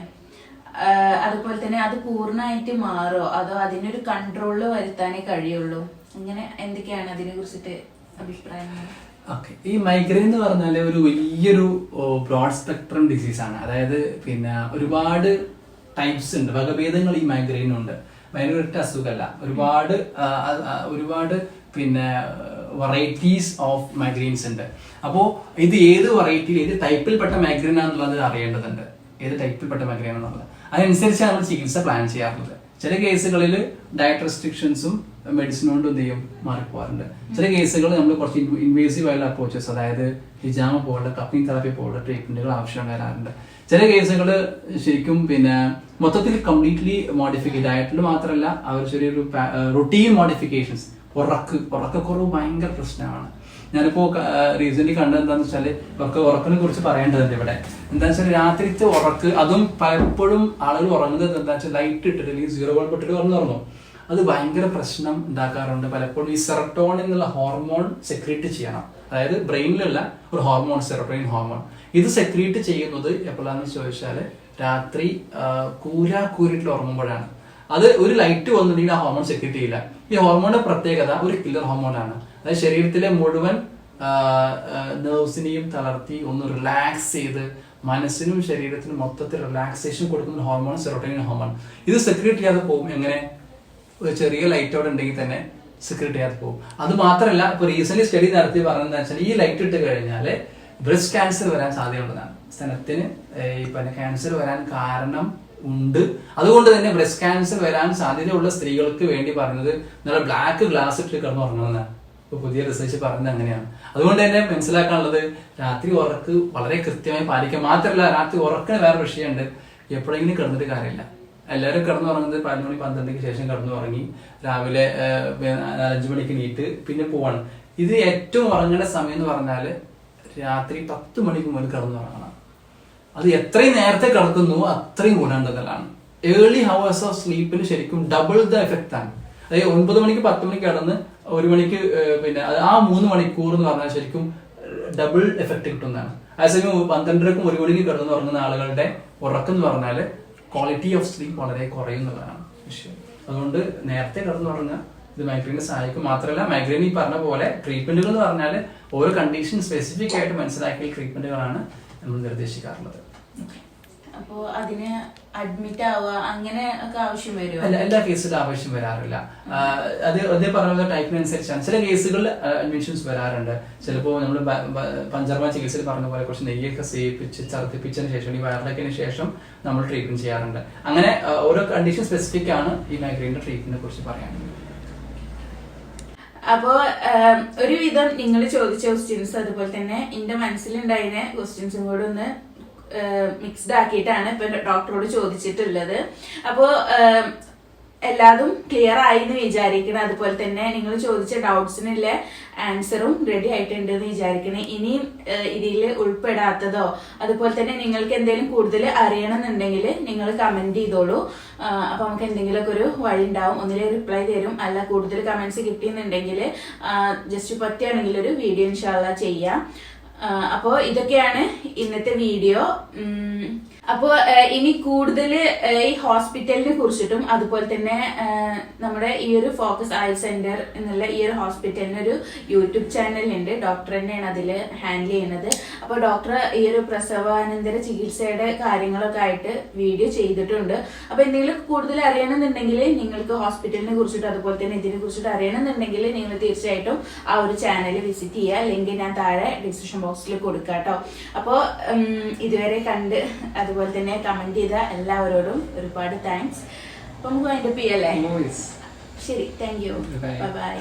അതുപോലെ തന്നെ അത് പൂർണ്ണമായിട്ട് മാറോ അതോ അതിനൊരു കൺട്രോളിൽ വരുത്താനേ കഴിയുള്ളൂ? അങ്ങനെ എന്തൊക്കെയാണ് അതിനെ കുറിച്ചിട്ട് അഭിപ്രായങ്ങൾ? ഓക്കെ, ഈ മൈഗ്രെയിൻ എന്ന് പറഞ്ഞാൽ ഒരു വലിയൊരു ബ്രോഡ് സ്പെക്ട്രം ഡിസീസ് ആണ്. അതായത് പിന്നെ ഒരുപാട് ടൈപ്സ് ഉണ്ട്, വകഭേദങ്ങൾ ഈ മൈഗ്രെയിനുണ്ട്. ഭയങ്കര ഒറ്റ അസുഖമല്ല, ഒരുപാട് പിന്നെ വെറൈറ്റീസ് ഓഫ് മൈഗ്രെയിൻസ് ഉണ്ട്. അപ്പോൾ ഇത് ഏത് വെറൈറ്റിയിൽ ഏത് ടൈപ്പിൽപ്പെട്ട മൈഗ്രെയിൻ ആണെന്നുള്ളത് അറിയേണ്ടതുണ്ട്. ഏത് ടൈപ്പിൽപ്പെട്ട മൈഗ്രെയിൻ ആണെന്നുള്ളത് അതിനനുസരിച്ചാണ് നമ്മൾ ചികിത്സ പ്ലാൻ ചെയ്യാറുള്ളത്. ചില കേസുകളിൽ ഡയറ്റ് റെസ്ട്രിക്ഷൻസും മെഡിസിൻ കൊണ്ട് എന്ത് ചെയ്യും മാറിപ്പോകാറുണ്ട്. ചില കേസുകൾ നമ്മൾ കുറച്ച് ഇൻവേസീവ് ആയിട്ടുള്ള അപ്രോച്ചസ്, അതായത് ഹിജാമ പോലുള്ള കപ്പിംഗ് തെറാപ്പി പോലുള്ള ട്രീറ്റ്മെന്റുകൾ ആവശ്യം വരാറുണ്ട്. ചില കേസുകൾ ശരിക്കും പിന്നെ മൊത്തത്തിൽ കംപ്ലീറ്റ്ലി മോഡിഫിക്കേ, ഡയറ്റിൽ മാത്രമല്ല അവർ ചെറിയൊരു റുട്ടീൻ മോഡിഫിക്കേഷൻസ്. ഉറക്കക്കുറവ് ഭയങ്കര പ്രശ്നമാണ്. ഞാനിപ്പോ റീസെന്റ് കണ്ടത് എന്താന്ന് വെച്ചാല് ഉറക്കിനെ കുറിച്ച് പറയേണ്ടതുണ്ട് ഇവിടെ. എന്താ വെച്ചാൽ രാത്രിത്തെ ഉറക്ക്, അതും പലപ്പോഴും ആളുകൾ ഉറങ്ങുന്നത് എന്താ വെച്ചാൽ ലൈറ്റ് ഇട്ടിട്ട് അല്ലെങ്കിൽ 0 വോൾട്ട് ഇട്ടിട്ട് ഉറങ്ങും. അത് ഭയങ്കര പ്രശ്നം ഉണ്ടാക്കാറുണ്ട്. പലപ്പോഴും ഈ സെറട്ടോണിൻ എന്നുള്ള ഹോർമോൺ സെക്രീറ്റ് ചെയ്യണം. അതായത് ബ്രെയിനിലുള്ള ഒരു ഹോർമോൺ, സെറട്ടോണിൻ ഹോർമോൺ. ഇത് സെക്രീറ്റ് ചെയ്യുന്നത് എപ്പോഴാണെന്ന് ചോദിച്ചാൽ രാത്രി കൂരിട്ട് ഉറങ്ങുമ്പോഴാണ്. അത് ഒരു ലൈറ്റ് വന്നിട്ടുണ്ടെങ്കിൽ ആ ഹോർമോൺ സെക്രീറ്റ് ചെയ്യില്ല. ഈ ഹോർമോണിന്റെ പ്രത്യേകത ഒരു കില്ലർ ഹോർമോണാണ്. അതായത് ശരീരത്തിലെ മുഴുവൻ നെർവ്സിനെയും തളർത്തി ഒന്ന് റിലാക്സ് ചെയ്ത് മനസ്സിനും ശരീരത്തിനും മൊത്തത്തിൽ റിലാക്സേഷൻ കൊടുക്കുന്ന ഹോർമോൺ സെറോട്ടോണിൻ ഹോർമോൺ. ഇത് സെക്രീറ്റ് ചെയ്യാതെ പോകും. എങ്ങനെ? ഒരു ചെറിയ ലൈറ്റ് അവിടെ ഉണ്ടെങ്കിൽ തന്നെ സെക്രീറ്റ് ചെയ്യാതെ പോകും. അത് മാത്രമല്ല, ഇപ്പൊ റീസെന്റ് സ്റ്റഡി നടത്തി പറഞ്ഞതെന്ന് വെച്ചാൽ ഈ ലൈറ്റ് ഇട്ട് കഴിഞ്ഞാൽ ബ്രസ്റ്റ് ക്യാൻസർ വരാൻ സാധ്യതയുള്ളതാണ്. സ്തനത്തിന് ഈ ക്യാൻസർ വരാൻ കാരണം ഉണ്ട്. അതുകൊണ്ട് തന്നെ ബ്രസ്റ്റ് ക്യാൻസർ വരാൻ സാധ്യതയുള്ള സ്ത്രീകൾക്ക് വേണ്ടി പറയുന്നത് നല്ല ബ്ലാക്ക് ഗ്ലാസ് ഇട്ട് കിടന്ന് ഉറങ്ങണമെന്നാണ്. ഇപ്പൊ പുതിയ റിസർച്ച് പറയുന്നത് അങ്ങനെയാണ്. അതുകൊണ്ട് തന്നെ മനസ്സിലാക്കാനുള്ളത് രാത്രി ഉറക്ക് വളരെ കൃത്യമായി പാലിക്കുക. മാത്രമല്ല രാത്രി ഉറക്കിന് വേറെ വിഷയമുണ്ട്. എപ്പോഴെങ്കിലും കിടന്നിട്ട് കാര്യമില്ല. എല്ലാവരും കിടന്നുറങ്ങുന്നത് 11 മണി 12 ശേഷം കിടന്നുറങ്ങി രാവിലെ 5 മണിക്ക് നീറ്റ് പിന്നെ പോവാണ്. ഇത് ഏറ്റവും ഉറങ്ങേണ്ട സമയം എന്ന് പറഞ്ഞാൽ രാത്രി 10 മണിക്ക് മുന്നിൽ കിടന്നുറങ്ങണം. അത് എത്രയും നേരത്തെ കിടക്കുന്നു അത്രയും ഗുണമുണ്ടെന്നുള്ളതാണ്. ഏർലി ഹവേഴ്സ് ഓഫ് സ്ലീപ്പിന് ശരിക്കും ഡബിൾ ദ എഫക്റ്റ് ആണ്. അതായത് 9 മണിക്ക് 10 മണിക്ക് കിടന്ന് 1 മണിക്ക് പിന്നെ ആ 3 മണിക്കൂർ എന്ന് പറഞ്ഞാൽ ശരിക്കും ഡബിൾ എഫക്റ്റ് കിട്ടുന്നതാണ്. അതേസമയം 12:00ക്കും 1 മണിക്ക് കിടന്ന് ഉറങ്ങുന്ന ആളുകളുടെ ഉറക്കം എന്ന് പറഞ്ഞാൽ ക്വാളിറ്റി ഓഫ് സ്ലീപ്പ് വളരെ കുറയുന്നതാണ് വിഷയം. അതുകൊണ്ട് നേരത്തെ കിടന്നുറങ്ങുക. ഇത് മൈഗ്രെയിനെ സഹായിക്കും. മാത്രമല്ല മൈഗ്രെയിൻ ഈ പറഞ്ഞ പോലെ ട്രീറ്റ്മെന്റുകൾ എന്ന് പറഞ്ഞാൽ ഓരോ കണ്ടീഷൻ സ്പെസിഫിക് ആയിട്ട് മനസ്സിലാക്കിയ ട്രീറ്റ്മെന്റുകളാണ് നമ്മൾ നിർദ്ദേശിക്കാറുള്ളത്. അപ്പോ അതിന് അഡ്മിറ്റ് ആവുക അങ്ങനെ ഒക്കെ ആവശ്യം വരുമോ? എല്ലാ കേസിലും ആവശ്യം വരാറില്ല. അതേ പറഞ്ഞ ടൈപ്പിനനുസരിച്ചാണ്. ചില കേസുകളിൽ അഡ്മിഷൻസ് വരാറുണ്ട്. ചിലപ്പോൾ നമ്മൾ പഞ്ചർമ ചികിത്സയിൽ പറഞ്ഞ പോലെ കുറച്ച് നെയ്യൊക്കെ സേവിപ്പിച്ച് ഛർദ്ദിപ്പിച്ചതിന് ശേഷം ഈ വയറിളക്കിന് ശേഷം നമ്മൾ ട്രീറ്റ്മെന്റ് ചെയ്യാറുണ്ട്. അങ്ങനെ ഓരോ കണ്ടീഷൻ സ്പെസിഫിക് ആണ് ഈ മൈഗ്രെയിന്റെ ട്രീറ്റ്മെന്റിനെ കുറിച്ച് പറയാനുള്ളത്. അപ്പോ ഒരുവിധം നിങ്ങൾ ചോദിച്ച ക്വസ്റ്റ്യൻസ് അതുപോലെ തന്നെ എന്റെ മനസ്സിലുണ്ടായിരുന്ന ക്വസ്റ്റ്യൻസും കൂടെ ഒന്ന് മിക്സ്ഡ് ആക്കിയിട്ടാണ് ഇപ്പൊ ഡോക്ടറോട് ചോദിച്ചിട്ടുള്ളത്. അപ്പോ എല്ലാതും ക്ലിയർ ആയി എന്ന് വിചാരിക്കണം. അതുപോലെ തന്നെ നിങ്ങൾ ചോദിച്ച ഡൗട്ട്സിനുള്ള ആൻസറും റെഡി ആയിട്ടുണ്ട് എന്ന് വിചാരിക്കണേ. ഇനിയും ഇതിൽ ഉൾപ്പെടാത്തതോ അതുപോലെ തന്നെ നിങ്ങൾക്ക് എന്തെങ്കിലും കൂടുതൽ അറിയണമെന്നുണ്ടെങ്കിൽ നിങ്ങൾ കമന്റ് ചെയ്തോളൂ. അപ്പൊ നമുക്ക് എന്തെങ്കിലുമൊക്കെ ഒരു വഴി ഉണ്ടാവും. ഒന്നിലെ റിപ്ലൈ തരും. അല്ല കൂടുതൽ കമന്റ്സ് കിട്ടിയെന്നുണ്ടെങ്കിൽ ജസ്റ്റ് പറ്റുകയാണെങ്കിൽ ഒരു വീഡിയോ ഇൻഷാല്ലാ ചെയ്യാം. അപ്പോ ഇതൊക്കെയാണ് ഇന്നത്തെ വീഡിയോ. അപ്പോ ഇനി കൂടുതൽ ഈ ഹോസ്പിറ്റലിനെ കുറിച്ചിട്ടും അതുപോലെ തന്നെ നമ്മുടെ ഈ ഒരു ഫോക്കസ് ഐ സെന്റർ എന്നുള്ള ഈ ഒരു ഹോസ്പിറ്റലിന് ഒരു യൂട്യൂബ് ചാനലുണ്ട്. ഡോക്ടർ തന്നെയാണ് അതിൽ ഹാൻഡിൽ ചെയ്യുന്നത്. അപ്പോൾ ഡോക്ടർ ഈ ഒരു പ്രസവാനന്തര ചികിത്സയുടെ കാര്യങ്ങളൊക്കെ ആയിട്ട് വീഡിയോ ചെയ്തിട്ടുണ്ട്. അപ്പൊ എന്തെങ്കിലും കൂടുതൽ അറിയണമെന്നുണ്ടെങ്കിൽ നിങ്ങൾക്ക് ഹോസ്പിറ്റലിനെ കുറിച്ചിട്ട് അതുപോലെ തന്നെ ഇതിനെ കുറിച്ചിട്ട് അറിയണമെന്നുണ്ടെങ്കിൽ നിങ്ങൾ തീർച്ചയായിട്ടും ആ ഒരു ചാനൽ വിസിറ്റ് ചെയ്യുക. ലിങ്ക് ഞാൻ താഴെ ഡിസ്ക്രിപ്ഷൻ ബോക്സിൽ കൊടുക്കാം കേട്ടോ. അപ്പോൾ ഇതുവരെ കണ്ട് അതുപോലെ തന്നെ കമന്റ് ചെയ്ത എല്ലാവരോടും ഒരുപാട് താങ്ക്സ്. അപ്പൊ നമുക്ക് അതിന്റെ പി അല്ലേ? ശരി, താങ്ക് യു, ബൈ ബൈ.